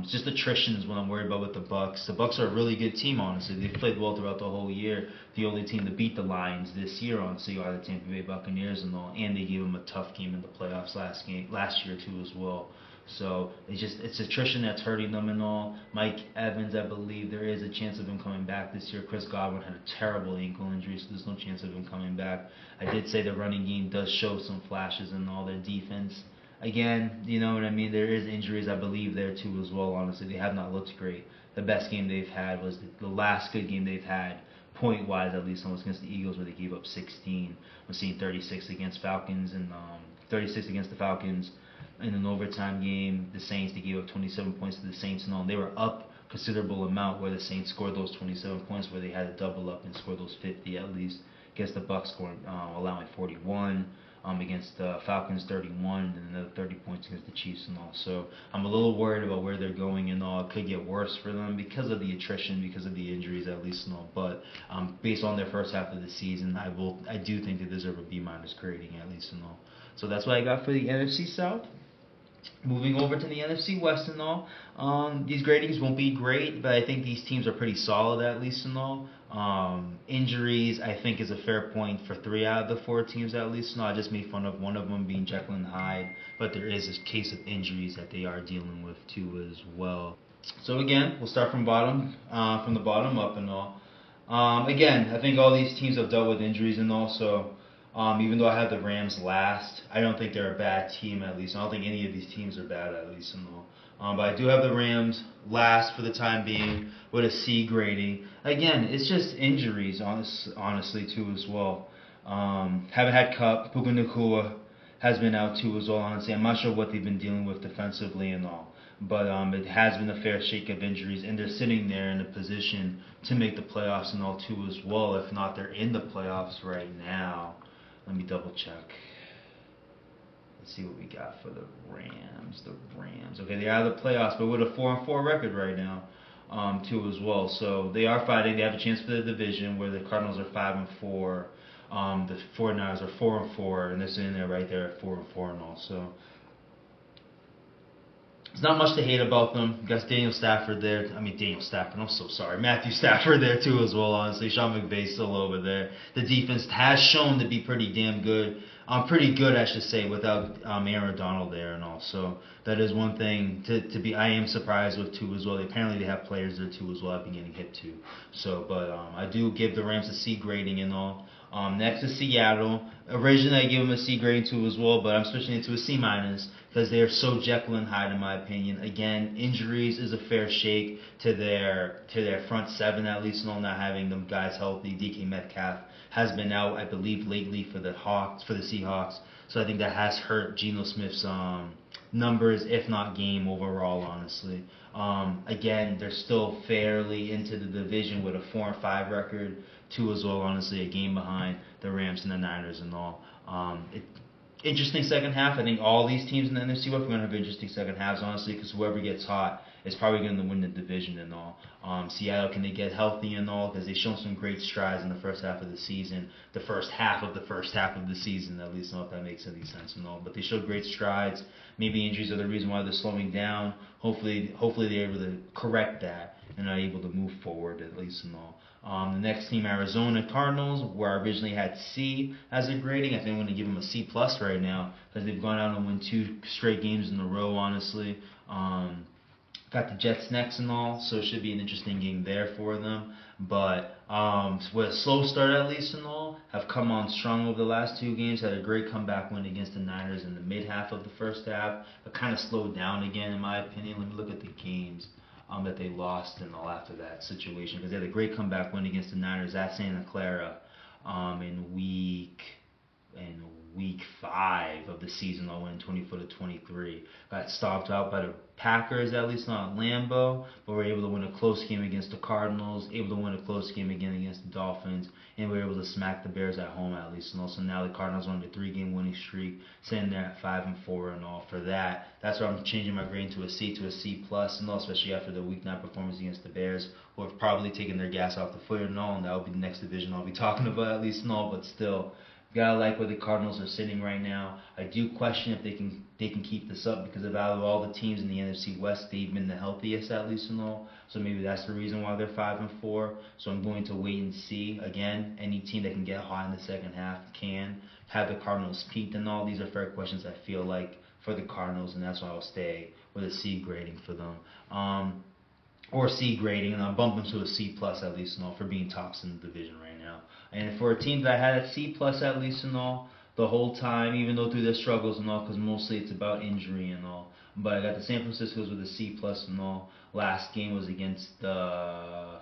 It's just attrition is what I'm worried about with the Bucs. The Bucs are a really good team, honestly. They've played well throughout the whole year. The only team to beat the Lions this year, honestly, are the Tampa Bay Buccaneers and all, and they gave them a tough game in the playoffs last year too as well. So it's attrition that's hurting them and all. Mike Evans, I believe there is a chance of him coming back this year. Chris Godwin had a terrible ankle injury, so there's no chance of him coming back. I did say the running game does show some flashes in all their defense. Again, you know what I mean? There is injuries, I believe, there too as well, honestly. They have not looked great. The best game they've had was the last good game they've had, point-wise at least, was against the Eagles where they gave up 16. We're seeing 36 against Falcons and 36 against the Falcons. In an overtime game, the Saints, they gave up 27 points to the Saints and all. And they were up considerable amount where the Saints scored those 27 points where they had to double up and score those 50 at least. Against the Bucs allowing 41. against the Falcons 31, and another 30 points against the Chiefs and all. So I'm a little worried about where they're going and all. It could get worse for them because of the attrition, because of the injuries at least and all. But based on their first half of the season, I do think they deserve a B- grading at least and all. So that's what I got for the NFC South. Moving over to the NFC West and all, these gradings won't be great, but I think these teams are pretty solid at least and all. Injuries, I think, is a fair point for 3 out of the 4 teams at least and all. I just made fun of one of them being Jekyll and Hyde, but there is a case of injuries that they are dealing with too as well. So again, we'll start from the bottom up and all. Again, I think all these teams have dealt with injuries and all, so even though I have the Rams last, I don't think they're a bad team at least. I don't think any of these teams are bad at least and all. But I do have the Rams last for the time being with a C grading. Again, it's just injuries, honestly, too, as well. Haven't had Cup. Puka Nacua has been out, too, as well, honestly. I'm not sure what they've been dealing with defensively and all. But it has been a fair shake of injuries, and they're sitting there in a position to make the playoffs and all, too, as well. If not, they're in the playoffs right now. Let me double check. Let's see what we got for the Rams. Okay, they're out of the playoffs, but with a 4-4 record right now, too, as well. So they are fighting. They have a chance for the division, where the Cardinals are 5-4. The 49ers are 4-4, and they're sitting there right there at 4-4 and all. So there's not much to hate about them. You got Matthew Stafford there too as well, honestly. Sean McVay's still over there. The defense has shown to be pretty damn good. Pretty good, I should say, without Aaron Donald there and all. So that is one thing I am surprised with too as well. Apparently they have players there too as well. I've been getting hit too. So, but I do give the Rams a C grading and all. Next is Seattle. Originally I gave them a C grade too as well, but I'm switching it to a C minus because they are so Jekyll and Hyde in my opinion. Again, injuries is a fair shake to their front seven at least, and not having them guys healthy. DK Metcalf has been out, I believe, lately for the Seahawks. So I think that has hurt Geno Smith's numbers, if not game overall, honestly. Again, they're still fairly into the division with a 4-5 record, too, as well, honestly, a game behind the Rams and the Niners and all. Interesting second half. I think all these teams in the NFC West are going to have interesting second halves, honestly, because whoever gets hot is probably going to win the division and all. Seattle, can they get healthy and all? Because they've shown some great strides in the first half of the season. The first half of the season, at least, I don't know if that makes any sense and all. But they showed great strides. Maybe injuries are the reason why they're slowing down. Hopefully they're able to correct that and are able to move forward, at least and all. The next team, Arizona Cardinals, where I originally had C as a grading. I think I'm going to give them a C plus right now because they've gone out and won 2 straight games in a row, honestly. Got the Jets next and all, so it should be an interesting game there for them. But with a slow start at least and all, have come on strong over the last 2 games. Had a great comeback win against the Niners in the mid half of the first half, but kind of slowed down again in my opinion. Let me look at the games that they lost in all after that situation, because they had a great comeback win against the Niners at Santa Clara in week 5 of the season. They'll win 24-23. Got stopped out by the Packers, at least not at Lambeau, but were able to win a close game against the Cardinals, able to win a close game again against the Dolphins, and were able to smack the Bears at home at least. And also now the Cardinals are on a 3-game winning streak, sitting there at 5-4 and all. For that, that's why I'm changing my grade to a C plus, and all, especially after the Week 9 performance against the Bears, who have probably taken their gas off the foot and all, and that will be the next division I'll be talking about at least and all. But still, gotta like where the Cardinals are sitting right now. I do question if they can keep this up, because out of all the teams in the NFC West, they've been the healthiest at least and all. So maybe that's the reason why they're 5-4. So I'm going to wait and see. Again, any team that can get hot in the second half can. Have the Cardinals peaked and all? These are fair questions, I feel like, for the Cardinals, and that's why I'll stay with a C grading for them. Or C grading, and I'll bump them to a C plus at least and all for being tops in the division right now. And for a team that I had a C plus at least and all the whole time, even though through their struggles and all, because mostly it's about injury and all. But I got the San Francisco's with a C plus and all. Last game was against the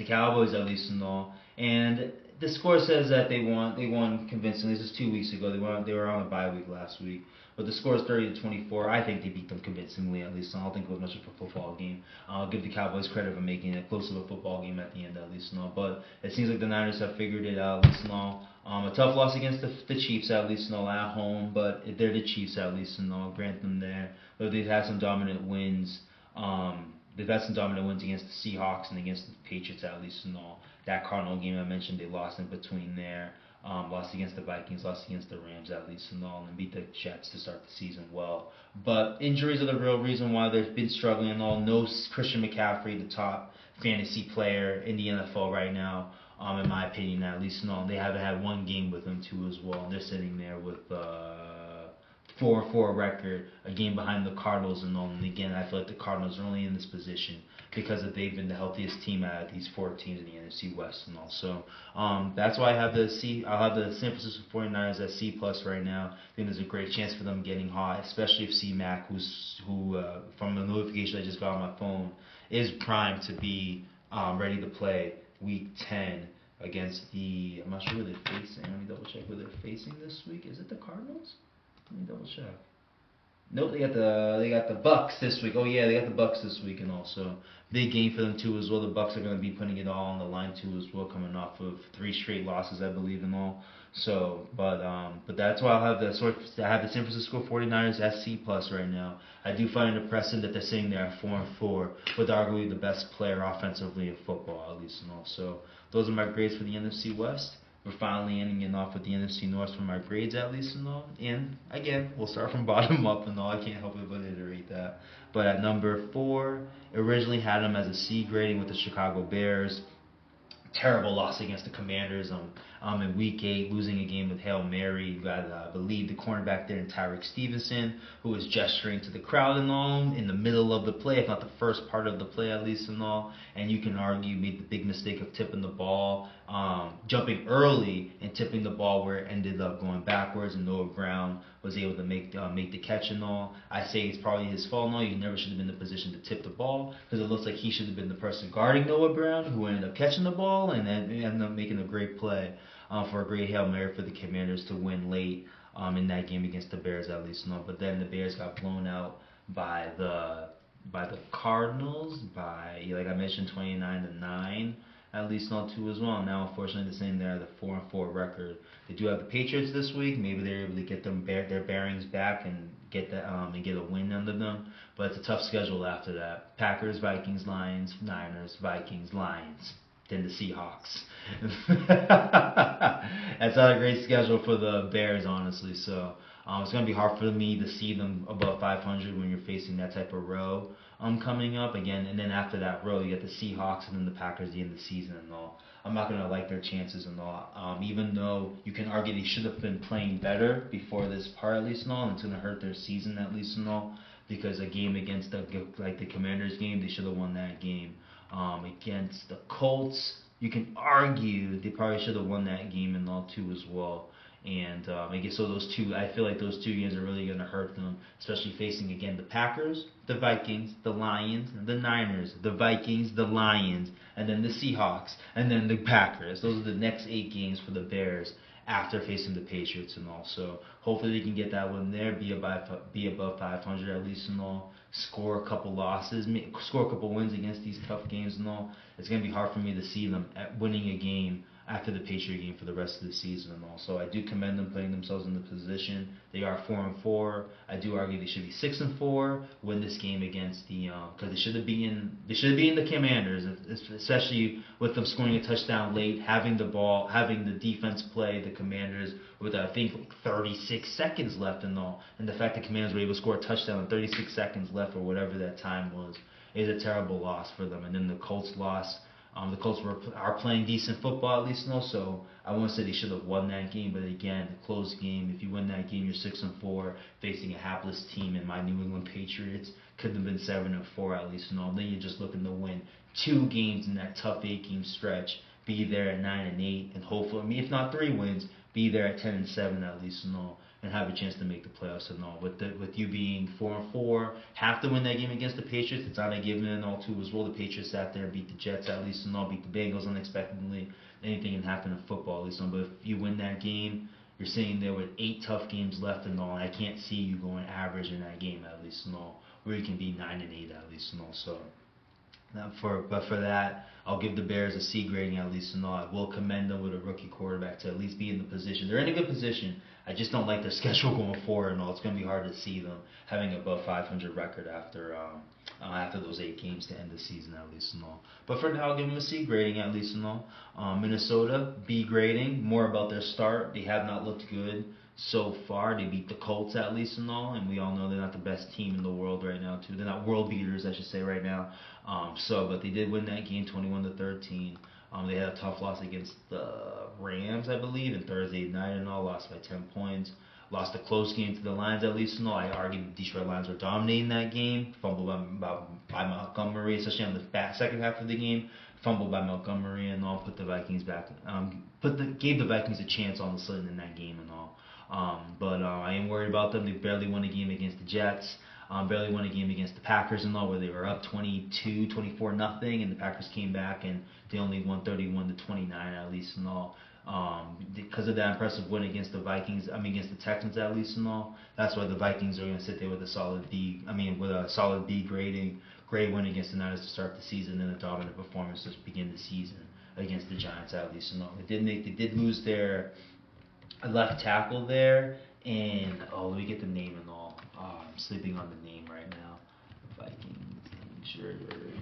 Cowboys at least and all. And the score says that they won convincingly. This is 2 weeks ago. They were on a bye week last week. But the score is 30-24. I think they beat them convincingly, at least. I don't think it was much of a football game. I'll give the Cowboys credit for making it close to a football game at the end, at least. But it seems like the Niners have figured it out, at least. A tough loss against the Chiefs, at least and all, at home, but they're the Chiefs, at least and all. Grant them there. But they've had some dominant wins. They've had some dominant wins against the Seahawks and against the Patriots, at least and all. That Cardinal game I mentioned, they lost in between there. Lost against the Vikings, lost against the Rams, at least and all, and beat the Jets to start the season well. But injuries are the real reason why they've been struggling and all. No Christian McCaffrey, the top fantasy player in the NFL right now. In my opinion, at least, no, they haven't had one game with him too as well. And they're sitting there with 4-4 record, a game behind the Cardinals and all. And again, I feel like the Cardinals are only in this position because they've been the healthiest team out of these 4 teams in the NFC West and all. So that's why I'll have the San Francisco 49ers at C+ right now. I think there's a great chance for them getting hot, especially if C-Mac, who from the notification I just got on my phone, is primed to be ready to play Week 10 against the, I'm not sure who they're facing. Let me double check who they're facing this week. Is it the Cardinals? Let me double check. Nope, they got the Bucks this week. Oh yeah, they got the Bucks this week, and also big game for them too as well. The Bucks are going to be putting it all on the line too as well, coming off of 3 straight losses, I believe, and all. So, but that's why I have the San Francisco 49ers at C+ right now. I do find it impressive that they're sitting there at 4-4 with arguably the best player offensively in football, at least, and all. So those are my grades for the NFC West. We're finally ending it off with the NFC North for my grades, at least, and all. And again, we'll start from bottom up and all. I can't help it but iterate that. But at number 4, originally had them as a C grading with the Chicago Bears. Terrible loss against the Commanders in Week 8, losing a game with Hail Mary. You got, I believe, the cornerback there, Tyreek Stevenson, who was gesturing to the crowd and all in the middle of the play, if not the first part of the play, at least and all. And you can argue made the big mistake of tipping the ball, jumping early and tipping the ball where it ended up going backwards, and Noah Brown was able to make the catch and all. I say it's probably his fault and all. You never should have been in the position to tip the ball, because it looks like he should have been the person guarding Noah Brown, who ended up catching the ball and then ended up making a great play for a great Hail Mary for the Commanders to win late in that game against the Bears, at least. No, but then the Bears got blown out by the Cardinals by, like I mentioned, 29-9. At least not 2 as well. Now, unfortunately, the same there, the 4-4 record. They do have the Patriots this week. Maybe they're able to get their bearings back and get a win under them. But it's a tough schedule after that. Packers, Vikings, Lions, Niners, Vikings, Lions. Then the Seahawks. That's not a great schedule for the Bears, honestly. So it's going to be hard for me to see them above 500 when you're facing that type of row coming up again. And then after that row, you get the Seahawks and then the Packers at the end of the season and all. I'm not going to like their chances and all. Even though you can argue they should have been playing better before this part, at least and all, and it's going to hurt their season, at least and all, because a game against the Commanders game, they should have won that game. Against the Colts, you can argue they probably should have won that game and all too as well. And I guess so. Those two, I feel like those 2 games are really going to hurt them, especially facing again the Packers, the Vikings, the Lions, the Niners, the Vikings, the Lions, and then the Seahawks, and then the Packers. Those are the next 8 games for the Bears after facing the Patriots and all. So hopefully they can get that one there, be above 500 at least and all. Score a couple losses, score a couple wins against these tough games and all. It's going to be hard for me to see them winning a game after the Patriot game for the rest of the season and all. So I do commend them putting themselves in the position. They are 4-4. I do argue they should be 6-4. Win this game against the because they should be in the Commanders, especially with them scoring a touchdown late, having the ball, having the defense play the Commanders with I think 36 seconds left and all, and the fact that Commanders were able to score a touchdown with 36 seconds left or whatever that time was is a terrible loss for them. And then the Colts lost. The Colts are playing decent football, at least, so I won't say they should have won that game. But again, a close game. If you win that game, you're 6-4, facing a hapless team in my New England Patriots. Could have been 7-4 at least, Then you're just looking to win 2 games in that tough 8-game stretch. Be there at 9-8, and hopefully, if not 3 wins, be there at 10-7 at least, and have a chance to make the playoffs and all. With you being 4-4, have to win that game against the Patriots. It's not a given and all too as well. The Patriots sat there and beat the Jets at least and all, beat the Bengals unexpectedly. Anything can happen in football at least. But if you win that game, you're sitting there with 8 tough games left and all. And I can't see you going average in that game at least and all, where you can be 9-8 at least and all. So But for that, I'll give the Bears a C grading at least, and I will commend them with a rookie quarterback to at least be in the position. They're in a good position. I just don't like their schedule going forward and all. It's going to be hard to see them having above 500 record after those 8 games to end the season at least and all. But for now, I'll give them a C grading at least and all. Minnesota, B grading. More about their start. They have not looked good so far. They beat the Colts at least and all, and we all know they're not the best team in the world right now too. They're not world beaters, I should say, right now. But they did win that game 21-13. They had a tough loss against the Rams, I believe, and Thursday night and all, lost by 10 points. Lost a close game to the Lions at least and all. I argue the Detroit Lions were dominating that game. Fumbled by Montgomery, especially on the second half of the game. Fumbled by Montgomery and all, put the Vikings back. Gave the Vikings a chance all of a sudden in that game and all. I am worried about them. They barely won a game against the Jets. Barely won a game against the Packers and all, where they were up 24-0, and the Packers came back and they only won 31-29 at least and all. Because of that impressive win against against the Texans at least and all. That's why the Vikings are going to sit there with a solid B grading. Great win against the Niners to start the season, and a dominant performance to begin the season against the Giants at least and all. They did lose their left tackle there, and let me get the name and all. I'm sleeping on the name right now. Vikings, sure,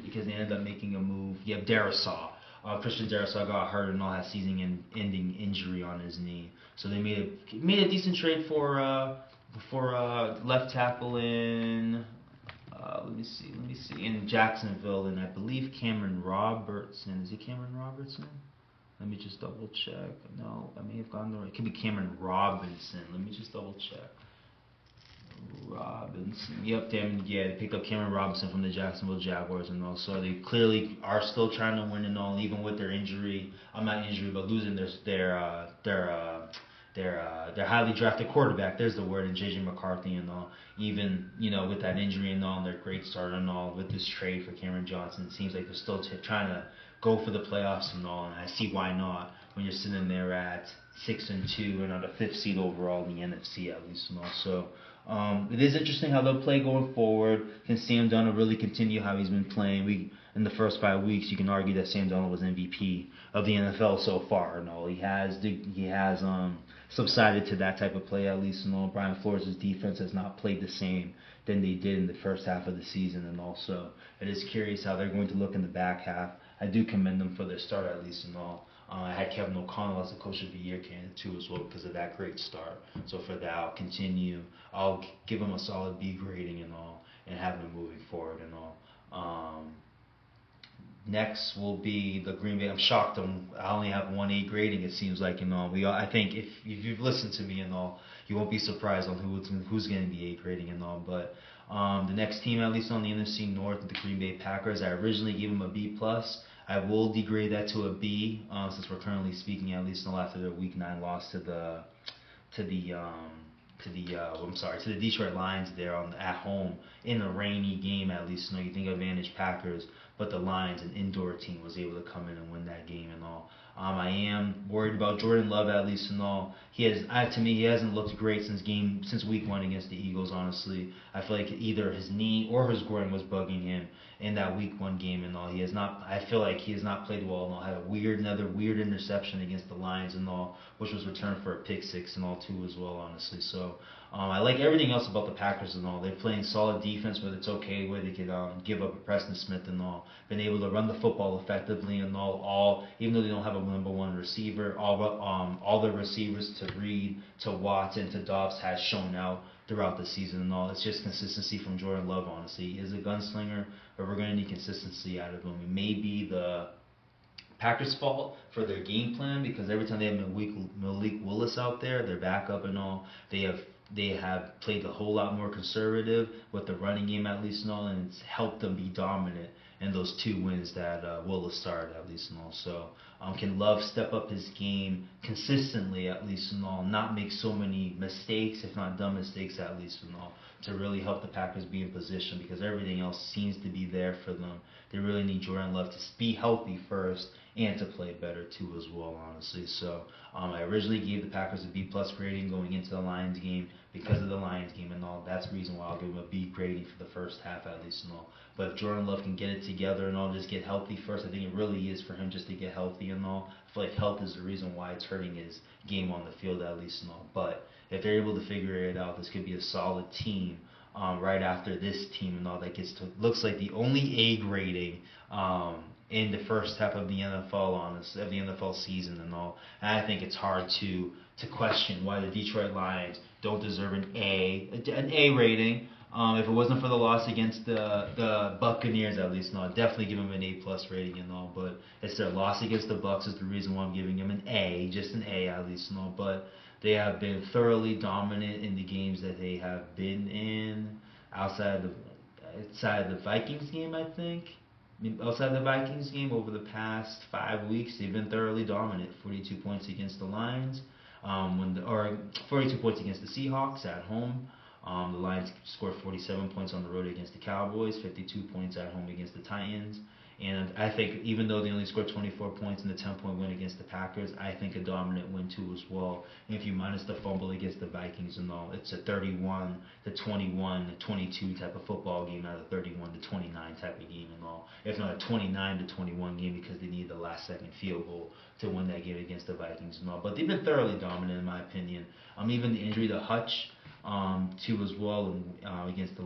because they ended up making a move. Yeah, Darisaw. Christian Darisaw got hurt and all, had season-ending injury on his knee. So they made a decent trade for left tackle in let me see in Jacksonville, and I believe Cameron Robertson. Is it Cameron Robertson? Let me just double check. No, I may have gone the right. It could be Cameron Robinson. Let me just double check. Robinson. Yep, they picked up Cameron Robinson from the Jacksonville Jaguars and all. So they clearly are still trying to win and all, even with their injury. Not injury, but losing their highly drafted quarterback. There's the word, in JJ McCarthy and all. Even with that injury and all, and their great start and all, with this trade for Cameron Johnson, it seems like they're still trying to go for the playoffs and all. And I see why not when you're sitting there at 6-2 and on the 5th seed overall in the NFC at least and all. So. It is interesting how they'll play going forward. Can Sam Darnold really continue how he's been playing? In the first 5 weeks, you can argue that Sam Darnold was MVP of the NFL so far. And all he has subsided to that type of play at least. And all Brian Flores' defense has not played the same than they did in the first half of the season. And also, it is curious how they're going to look in the back half. I do commend them for their start at least and all. I had Kevin O'Connell as the Coach of the Year candidate too as well because of that great start. So for that, I'll continue. I'll give him a solid B grading and all, and have him moving forward and all. Next will be the Green Bay. I'm shocked. I only have 1 A grading. It seems like and all. I think if you've listened to me and all, you won't be surprised on who's going to be A grading and all. But the next team, at least on the NFC North, the Green Bay Packers. I originally gave them a B plus. I will degrade that to a B since we're currently speaking at least after their Week 9 loss to the Detroit Lions there at home in a rainy game at least. You think advantage Packers, but the Lions, an indoor team, was able to come in and win that game and all. I am worried about Jordan Love at least and all. He hasn't looked great since Week 1 against the Eagles. Honestly, I feel like either his knee or his groin was bugging him in that Week 1 game and all. I feel like he has not played well and all. Had another weird interception against the Lions and all, which was returned for a pick six and all too as well. Honestly, so. I like everything else about the Packers and all. They're playing solid defense where it's okay, where they could give up a Preston Smith and all. Been able to run the football effectively and all. Even though they don't have a number one receiver, all the receivers to Reed, to Watts, and to Dobbs has shown out throughout the season and all. It's just consistency from Jordan Love, honestly. He is a gunslinger, but we're going to need consistency out of him. It may be the Packers' fault for their game plan because every time they have Malik Willis out there, their backup and all, they have played a whole lot more conservative with the running game at least and all, and it's helped them be dominant in those 2 wins that Willis started at least and all. So can Love step up his game consistently at least and all, not make so many mistakes, if not dumb mistakes at least and all, to really help the Packers be in position because everything else seems to be there for them. They really need Jordan Love to be healthy first and to play better too as well, honestly. So I originally gave the Packers a B plus grading going into the Lions game because of the Lions game and all. That's the reason why I'll give them a B grading for the first half at least and all. But if Jordan Love can get it together and all, just get healthy first, I think it really is for him just to get healthy and all. I feel like health is the reason why it's hurting his game on the field at least and all. But if they're able to figure it out, this could be a solid team. Right after this team and all that gets to looks like the only A grading in the first half of the NFL, honestly, of the NFL season and all. And I think it's hard to question why the Detroit Lions don't deserve an A rating. If it wasn't for the loss against the Buccaneers, at least, no, I'd definitely give them an A plus rating and all. But it's their loss against the Bucs is the reason why I'm giving them an A, just an A at least, no. But they have been thoroughly dominant in the games that they have been in. Outside the Vikings game, I think. Outside the Vikings game, over the past 5 weeks, they've been thoroughly dominant. 42 points against the Lions, or 42 points against the Seahawks at home. The Lions scored 47 points on the road against the Cowboys, 52 points at home against the Titans. And I think even though they only scored 24 points in the 10-point win against the Packers, I think a dominant win too as well. And if you minus the fumble against the Vikings and all, it's a 31 to 21 to 22 type of football game, not a 31 to 29 type of game and all. If not a 29 to 21 game because they need the last second field goal to win that game against the Vikings and all. But they've been thoroughly dominant in my opinion. Even the injury to Hutch too as well, and against the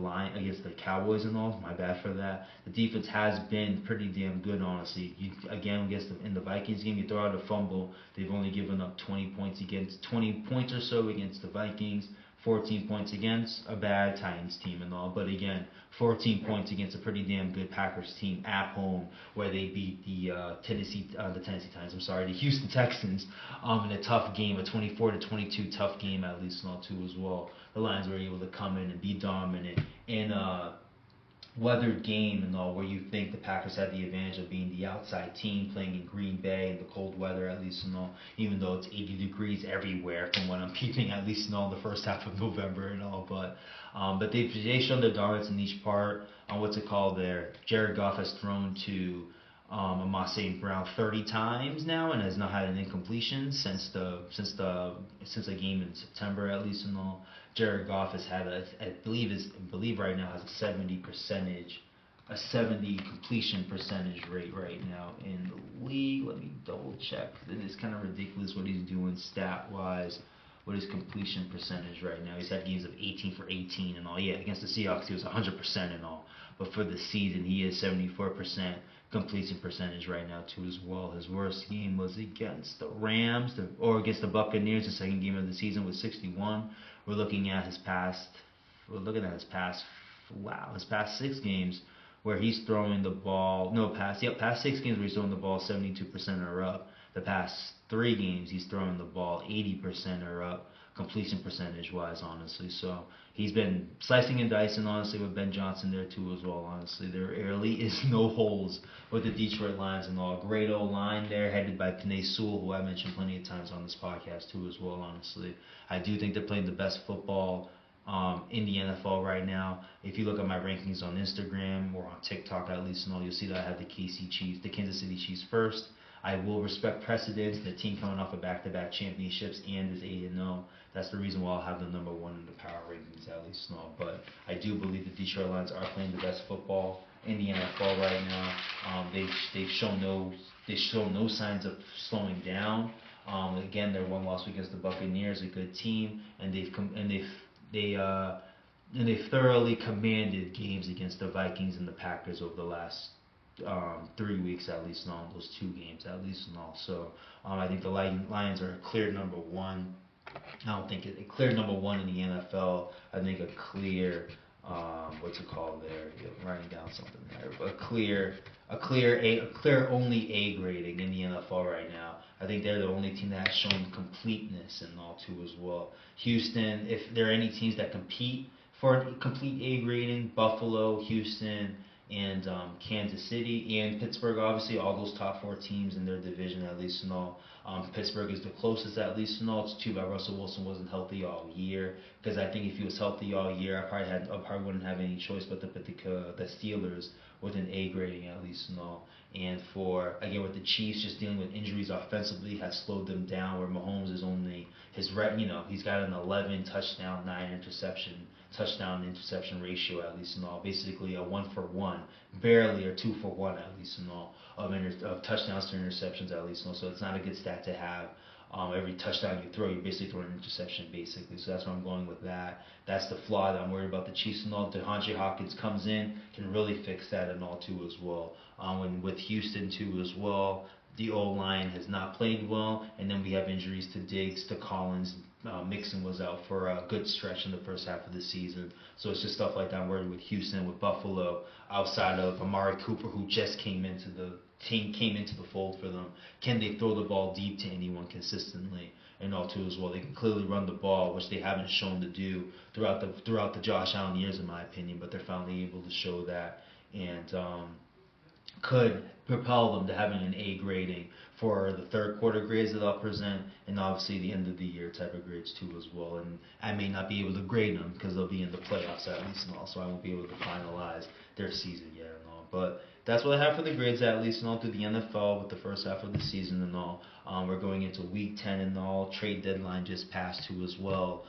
Cowboys and all. My bad for that. The defense has been pretty damn good, honestly. In the Vikings game, you throw out a fumble, they've only given up 20 points or so against the Vikings. 14 points against a bad Titans team and all, but again, 14 points against a pretty damn good Packers team at home, where they beat the Houston Texans in a tough game, a 24 to 22 tough game at least and all too as well. The Lions were able to come in and be dominant in a weathered game and all, where you think the Packers had the advantage of being the outside team playing in Green Bay in the cold weather at least and all, even though it's 80 degrees everywhere from what I'm peeping at least in all the first half of November and all. But they've shown their dominance in each part. Jared Goff has thrown to Amon St. Brown 30 times now and has not had an incompletion since a game in September at least and all. Jared Goff has had I believe right now has a 70 completion percentage rate right now in the league. Let me double check. It is kind of ridiculous what he's doing stat wise. What is completion percentage right now? He's had games of 18 for 18 and all. Yeah, against the Seahawks he was 100% and all. But for the season he is 74% completion percentage right now too as well. His worst game was against the Rams or against the Buccaneers, the second game of the season, with 61. We're looking at his past 6 games where he's throwing the ball. Past 6 games where he's throwing the ball 72% or up. The past 3 games he's throwing the ball 80% or up, completion percentage wise, honestly. So he's been slicing and dicing, honestly, with Ben Johnson there too as well, honestly. There really is no holes with the Detroit Lions and all. Great old line there, headed by Penei Sewell, who I mentioned plenty of times on this podcast too as well, honestly. I do think they're playing the best football in the NFL right now. If you look at my rankings on Instagram or on TikTok at least and all, you'll see that I have the Kansas City Chiefs first. I will respect precedence, the team coming off of back-to-back championships and is 8-0. That's the reason why I'll have them number 1 in the power rankings at least. No, but I do believe the Detroit Lions are playing the best football in the NFL right now. They've shown no signs of slowing down. Again, their one loss against the Buccaneers, a good team, and they've thoroughly commanded games against the Vikings and the Packers over the last 3 weeks at least, on those 2 games at least and all. So I think the Lions are a clear number 1. I don't think a clear number 1 in the NFL. I think a clear writing down something there. A clear only A grading in the NFL right now. I think they're the only team that has shown completeness and all too as well. Houston, if there are any teams that compete for a complete A grading, Buffalo, Houston, and Kansas City and Pittsburgh, obviously all those top 4 teams in their division at least and all. Pittsburgh is the closest, at least in all. It's too bad Russell Wilson wasn't healthy all year, because I think if he was healthy all year, I probably wouldn't have any choice but to put the Steelers with an A grading, at least in all. And for again with the Chiefs, just dealing with injuries offensively has slowed them down. Where Mahomes is only he's got an 11 touchdown, 9 interception ratio, at least in all. Basically a 1-for-1, barely, or 2-for-1, at least in all, of touchdowns to interceptions, at least in all. So it's not a good stat to have. Every touchdown you throw, you're basically throwing an interception, basically. So that's where I'm going with that. That's the flaw that I'm worried about the Chiefs and all. DeAndre Hopkins comes in, can really fix that and all too as well. And with Houston too as well, the O-line has not played well, and then we have injuries to Diggs, to Collins. Mixon was out for a good stretch in the first half of the season. So it's just stuff like that I'm worried with Houston, with Buffalo, outside of Amari Cooper, who just came into the fold for them. Can they throw the ball deep to anyone consistently? And all too as well, they can clearly run the ball, which they haven't shown to do throughout the Josh Allen years, in my opinion. But they're finally able to show that, and could propel them to having an A grading for the third quarter grades that I'll present, and obviously the end of the year type of grades too as well. And I may not be able to grade them because they'll be in the playoffs at least and all, so I won't be able to finalize their season yet and all. But that's what I have for the grades, at least and all, through the NFL with the first half of the season and all. We're going into week 10 and all. Trade deadline just passed too as well.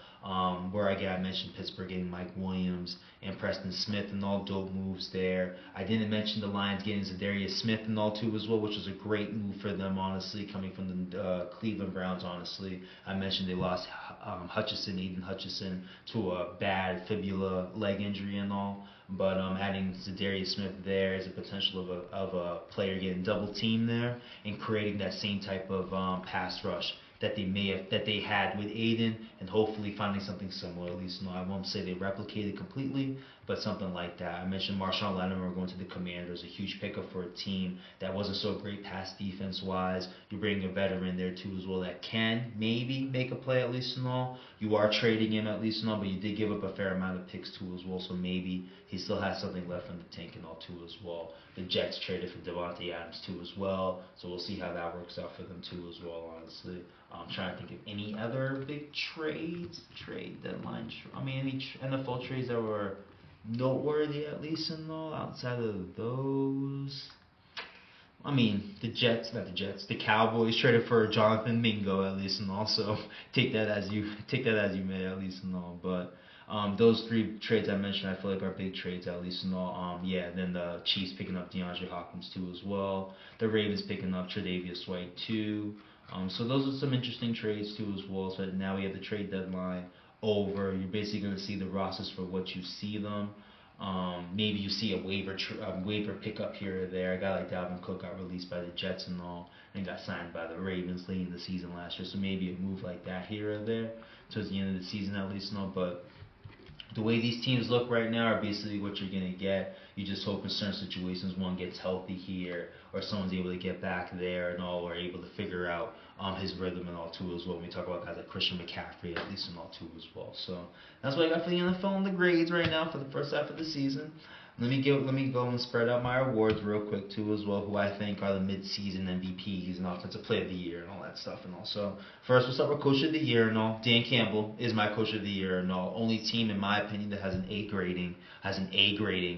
Where I mentioned Pittsburgh getting Mike Williams and Preston Smith and all, dope moves there. I didn't mention the Lions getting Zadarius Smith and all too as well, which was a great move for them, honestly, coming from the Cleveland Browns, honestly. I mentioned they lost Aiden Hutchinson, to a bad fibula leg injury and all. But adding Zadarius Smith there is a potential of a player getting double teamed there and creating that same type of pass rush that they had with Aiden, and hopefully finding something similar. At least, no, I won't say they replicated completely, but something like that. I mentioned Marshawn Lattimore going to the Commanders, a huge pickup for a team that wasn't so great pass defense wise. You're bringing a veteran there too as well that can maybe make a play, at least and all. You are trading him, at least and all, but you did give up a fair amount of picks too as well, so maybe he still has something left in the tank and all too as well. The Jets traded for Devontae Adams too as well, so we'll see how that works out for them too as well, honestly. I'm trying to think of any other big trade deadline. Any NFL trades that were noteworthy, at least in all, outside of those. The Cowboys traded for Jonathan Mingo, at least, and also take that as you may, at least, and all. But those three trades I mentioned, I feel like are big trades, at least, and all. Then the Chiefs picking up DeAndre Hopkins too as well. The Ravens picking up Tre'Davious White too. So those are some interesting trades too as well. So now we have the trade deadline over. You're basically going to see the rosters for what you see them. Maybe you see a waiver pickup here or there. A guy like Dalvin Cook got released by the Jets and all, and got signed by the Ravens late in the season last year. So maybe a move like that here or there towards the end of the season, at least, and all. But the way these teams look right now are basically what you're going to get. You just hope in certain situations one gets healthy here, or someone's able to get back there and all, or able to figure out his rhythm and all too as well. When we talk about guys like Christian McCaffrey, at least, and all too as well. So that's what I got for the NFL and the grades right now for the first half of the season. Let me go and spread out my awards real quick too as well, who I think are the mid-season MVPs and offensive player of the year and all that stuff and all. So first we'll start with coach of the year and all. Dan Campbell is my coach of the year and all. Only team in my opinion that has an A grading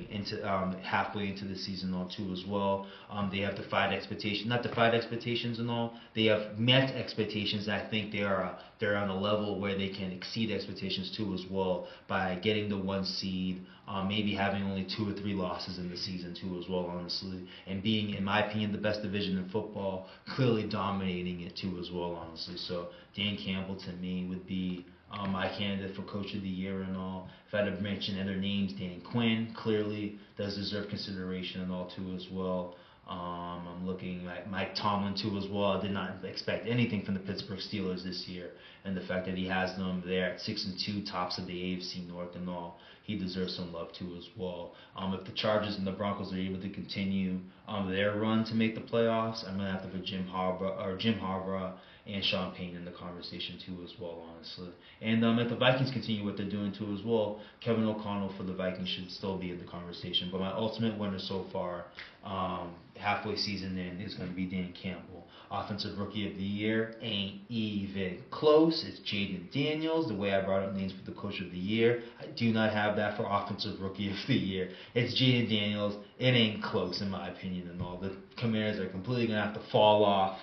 into halfway into the season and all too as well. They have defied expectations and all. They have met expectations. I think they're on a level where they can exceed expectations too as well by getting the 1 seed. Maybe having only 2 or 3 losses in the season too as well, honestly, and being, in my opinion, the best division in football, clearly dominating it too as well, honestly. So Dan Campbell to me would be my candidate for coach of the year and all. If I had to mention other names, Dan Quinn clearly does deserve consideration and all too as well. I'm looking at Mike Tomlin too as well. I did not expect anything from the Pittsburgh Steelers this year, and the fact that he has them there at 6-2, tops of the AFC North and all, he deserves some love too as well. If the Chargers and the Broncos are able to continue their run to make the playoffs, I'm gonna have to put Jim Harbaugh and Sean Payne in the conversation too as well, honestly. And if the Vikings continue what they're doing too as well, Kevin O'Connell for the Vikings should still be in the conversation. But my ultimate winner so far, halfway season in, is going to be Dan Campbell. Offensive Rookie of the Year ain't even close. It's Jaden Daniels. The way I brought up names for the Coach of the Year, I do not have that for Offensive Rookie of the Year. It's Jaden Daniels. It ain't close in my opinion, and all the Commanders are completely gonna have to fall off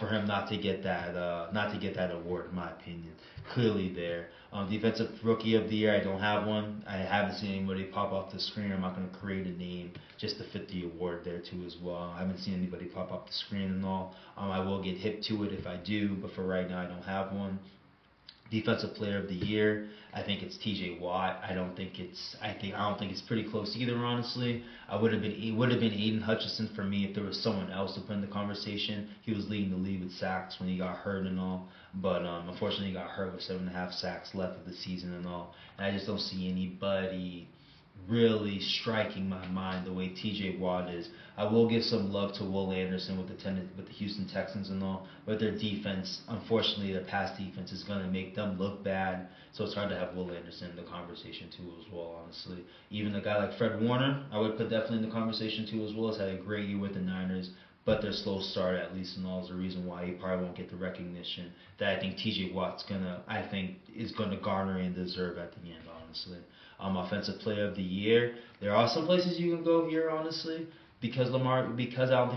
for him not to get that award, in my opinion. Clearly there. Defensive Rookie of the Year, I don't have one. I haven't seen anybody pop off the screen. I'm not going to create a name just to fit the award there too as well. I haven't seen anybody pop off the screen and all. I will get hip to it if I do, but for right now I don't have one. Defensive Player of the Year, I think it's T.J. Watt. I don't think it's pretty close either. Honestly, it would have been Aiden Hutchinson for me if there was someone else to put in the conversation. He was leading the league with sacks when he got hurt and all, but unfortunately he got hurt with 7.5 sacks left of the season and all. And I just don't see anybody really striking my mind the way T.J. Watt is. I will give some love to Will Anderson with the Houston Texans and all, but their defense, unfortunately, their pass defense is going to make them look bad. So it's hard to have Will Anderson in the conversation too as well, honestly. Even a guy like Fred Warner, I would put definitely in the conversation too as well. Has had a great year with the Niners, but their slow start at least and all is the reason why he probably won't get the recognition that I think T.J. Watt's is gonna garner and deserve at the end, honestly. Offensive Player of the Year. There are some places you can go here, honestly, because I don't think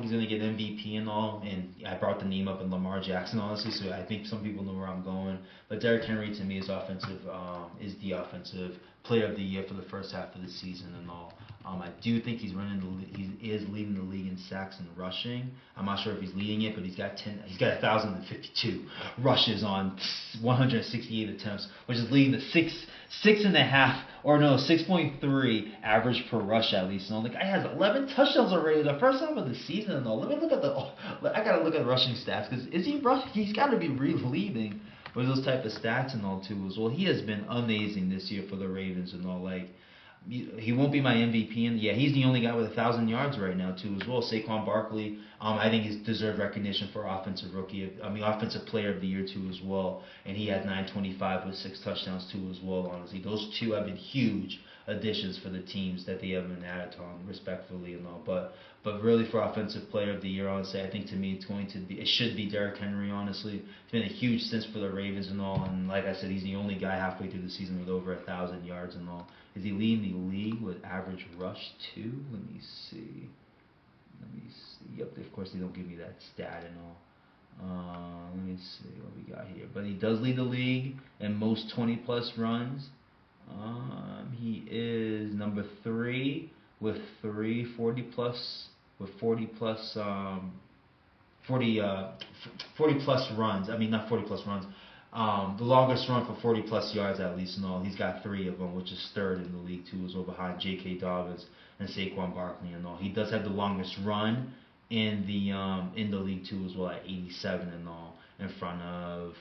he's going to get MVP and all, and I brought the name up in Lamar Jackson, honestly, so I think some people know where I'm going. But Derrick Henry, to me, is the Offensive Player of the Year for the first half of the season and all. I do think he is leading the league in sacks and rushing. I'm not sure if he's leading it, but he's got 1,052 rushes on 168 attempts, which is leading the 6.3 average per rush at least. And the guy has 11 touchdowns already the first half of the season. And all. Let me look at I gotta look at the rushing stats because is he rushing? He's got to be leading with those type of stats and all too as well. He has been amazing this year for the Ravens and all. Like, he won't be my MVP, and he's the only guy with 1,000 yards right now too as well. Saquon Barkley, I think he's deserved recognition for Offensive Player of the Year too as well, and he had 925 with 6 touchdowns too as well. Honestly, those two have been huge additions for the teams that they have been added on, respectfully and all. But really for Offensive Player of the Year, honestly, I think to me it should be Derrick Henry. Honestly, it's been a huge stint for the Ravens and all, and like I said, he's the only guy halfway through the season with over 1,000 yards and all. Is he leading the league with average rush too? Let me see. Yep, of course they don't give me that stat and all. Let me see what we got here. But he does lead the league in most 20-plus runs. He is number 3 with 40 plus runs. I mean, not 40 plus runs. The longest run for 40 plus yards at least and all. He's got 3 of them, which is third in the league too, as well behind J.K. Dobbins and Saquon Barkley and all. He does have the longest run in the league too as well at 87 and all, in front of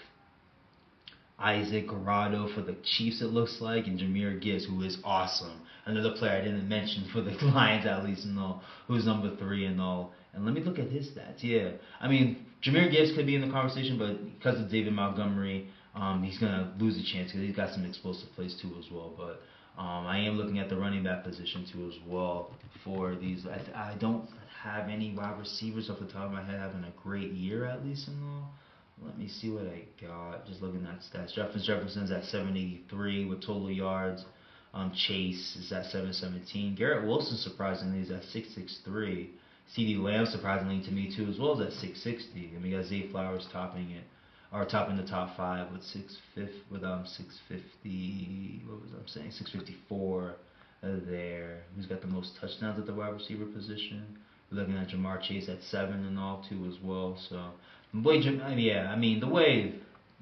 Isaac Guerrero for the Chiefs, it looks like, and Jahmyr Gibbs, who is awesome. Another player I didn't mention for the Lions at least and all, who's number 3 and all. And let me look at his stats. Yeah, I mean, Jahmyr Gibbs could be in the conversation, but because of David Montgomery, he's going to lose a chance because he's got some explosive plays too as well. But I am looking at the running back position too as well for these. I don't have any wide receivers off the top of my head having a great year at least and all. Let me see what I got. Just looking at stats. Jefferson's at 783 with total yards. Chase is at 717. Garrett Wilson surprisingly is at 663. CeeDee Lamb surprisingly to me too as well is at 660. And we got Zay Flowers topping the top 5 with 650. What was I saying? 654 there. Who's got the most touchdowns at the wide receiver position? We're looking at Jamar Chase at 7 and all too as well. So the way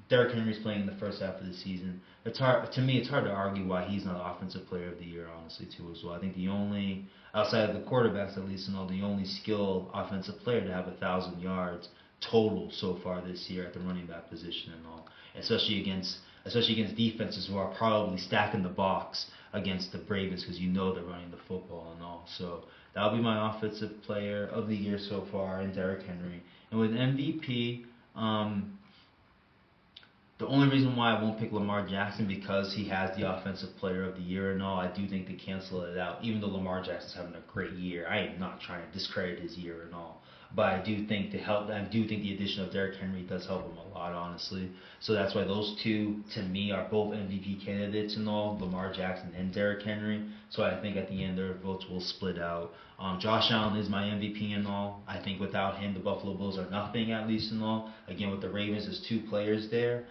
Derrick Henry's playing in the first half of the season, it's hard to argue why he's not Offensive Player of the Year, honestly, too, as well. I think the only, outside of the quarterbacks at least, the only skilled offensive player to have 1,000 yards total so far this year at the running back position and all, especially against defenses who are probably stacking the box against the Ravens because they're running the football and all. So that'll be my Offensive Player of the Year so far in Derrick Henry. And with MVP, The only reason why I won't pick Lamar Jackson because he has the Offensive Player of the Year and all. I do think they cancel it out, even though Lamar Jackson's having a great year. I am not trying to discredit his year and all, but I do think the addition of Derrick Henry does help him a lot, honestly. So that's why those two, to me, are both MVP candidates and all, Lamar Jackson and Derrick Henry. So I think at the end their votes will split out. Josh Allen is my MVP and all. I think without him, the Buffalo Bills are nothing, at least and all. Again, with the Ravens, there's two players there.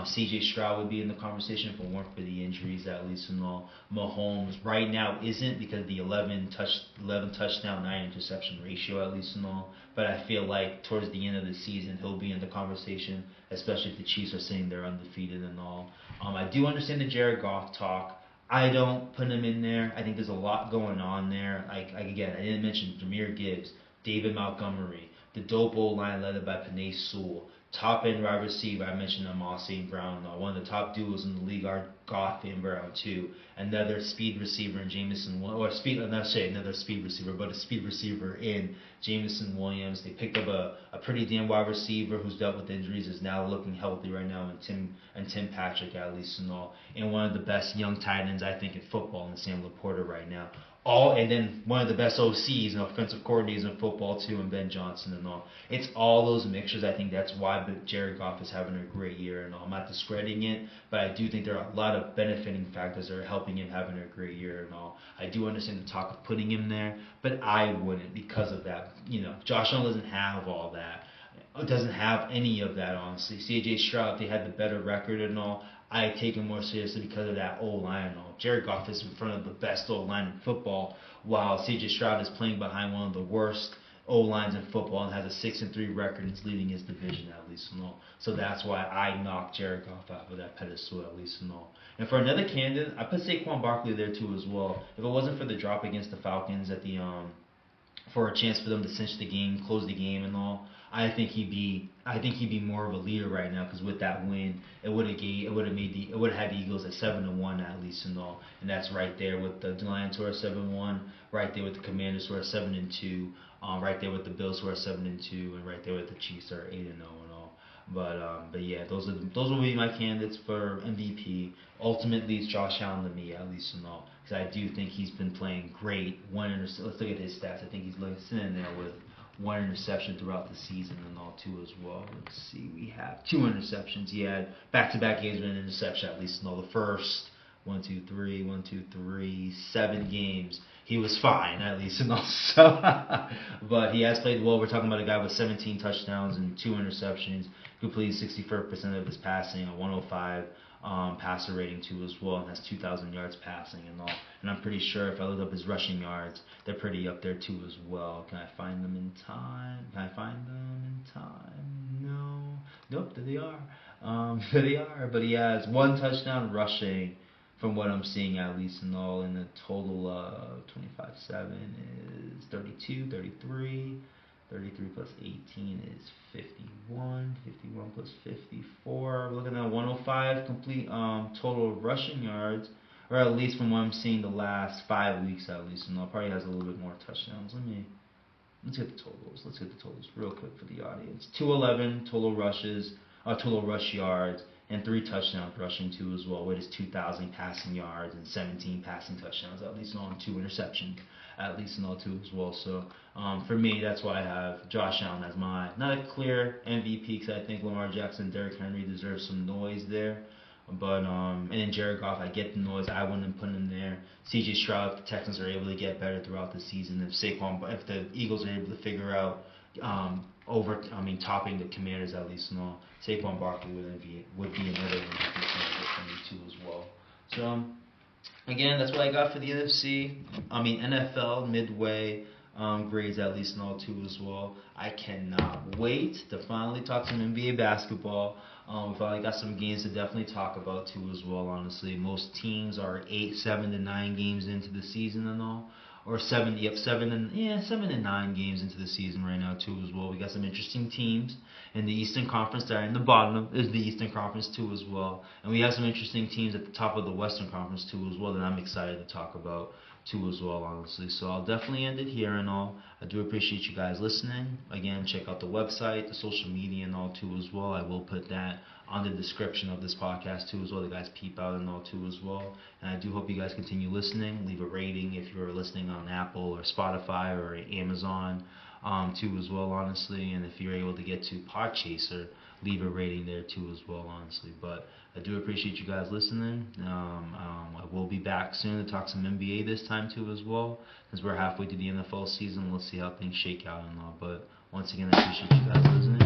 C.J. Stroud would be in the conversation if it weren't for the injuries, at least and all. Mahomes right now isn't because of the 11 touchdown, 9 interception ratio, at least and all. But I feel like towards the end of the season, he'll be in the conversation, especially if the Chiefs are sitting there undefeated and all. I do understand the Jared Goff talk. I don't put him in there. I think there's a lot going on there. Again, I didn't mention Jahmyr Gibbs, David Montgomery, the dope O-line led by Penei Sewell. Top end wide receiver, I mentioned Amon St. Brown, one of the top duos in the league are Goff and Brown too. Another speed receiver in another speed receiver, but a speed receiver in Jameson Williams. They picked up a pretty damn wide receiver who's dealt with injuries, is now looking healthy right now, and Tim Patrick at least and all. And one of the best young tight ends I think in football in Sam Laporta right now. And then one of the best OCs and offensive coordinators in football too, and Ben Johnson and all. It's all those mixtures. I think that's why Jared Goff is having a great year and all. I'm not discrediting it, but I do think there are a lot of benefiting factors that are helping him having a great year and all. I do understand the talk of putting him there, but I wouldn't because of that. Josh Allen doesn't have all that. Doesn't have any of that, honestly. C.J. Stroud, they had the better record and all. I take him more seriously because of that O-line and all. Jared Goff is in front of the best O-line in football, while C.J. Stroud is playing behind one of the worst O-lines in football and has a 6-3 record and is leading his division at least and all. So that's why I knocked Jared Goff out of that pedestal at least and all. And for another candidate, I put Saquon Barkley there too as well. If it wasn't for the drop against the Falcons at the for a chance for them to cinch the game, close the game and all, I think he'd be more of a leader right now because with that win, it would have had the Eagles at 7-1 at least and all, and that's right there with the Lions who are 7-1, right there with the Commanders who are 7-2, right there with the Bills who are 7-2, and right there with the Chiefs who are 8-0 and all. But yeah, those will be my candidates for MVP. Ultimately, it's Josh Allen to me, at least and all, because I do think he's been playing great. Let's look at his stats. I think he's sitting there with one interception throughout the season and all too as well. Let's see, we have 2 interceptions. He had back-to-back games with an interception at least in all the first 7 games. He was fine at least and also, but he has played well. We're talking about a guy with 17 touchdowns and 2 interceptions, completed 64% of his passing, a 105 passer rating too as well, and has 2,000 yards passing and all. And I'm pretty sure if I look up his rushing yards, they're pretty up there too as well. Can I find them in time? No. Nope, there they are. There they are. But he has 1 touchdown rushing from what I'm seeing at least and all, and the total of 25-7 is 32, 33. 33 plus 18 is 51. 51 plus 54. We're looking at 105 complete total rushing yards, or at least from what I'm seeing the last 5 weeks at least. And probably has a little bit more touchdowns. Let's get the totals. Let's get the totals real quick for the audience. 211 total rush yards, and 3 touchdowns rushing too as well, with his 2,000 passing yards and 17 passing touchdowns at least, and 2 interceptions at least and all too as well. So for me, that's why I have Josh Allen as my, not a clear MVP because I think Lamar Jackson and Derrick Henry deserve some noise there. But and then Jared Goff, I get the noise. I wouldn't put him there. C.J. Stroud, if the Texans are able to get better throughout the season, if the Eagles are able to figure out topping the Commanders at least and all, Saquon Barkley would be another MVP candidate for me too as well. So again, that's what I got for the NFL midway grades at least and all too as well. I cannot wait to finally talk some NBA basketball. We finally got some games to definitely talk about too as well. Honestly, most teams are 7 to 9 games into the season and all, or 7 to 9 games into the season right now too as well. We got some interesting teams in the Eastern Conference that are in the bottom is the Eastern Conference too as well, and we have some interesting teams at the top of the Western Conference too as well that I'm excited to talk about too as well, honestly. So I'll definitely end it here and all. I do appreciate you guys listening. Again, check out the website, the social media and all too as well. I will put that on the description of this podcast too as well. The guys peep out and all too as well. And I do hope you guys continue listening. Leave a rating if you're listening on Apple or Spotify or Amazon too as well, honestly. And if you're able to get to Podchaser, leave a rating there too as well, honestly. But I do appreciate you guys listening. I will be back soon to talk some NBA this time too as well, as we're halfway through the NFL season. We'll see how things shake out and all. But once again, I appreciate you guys listening.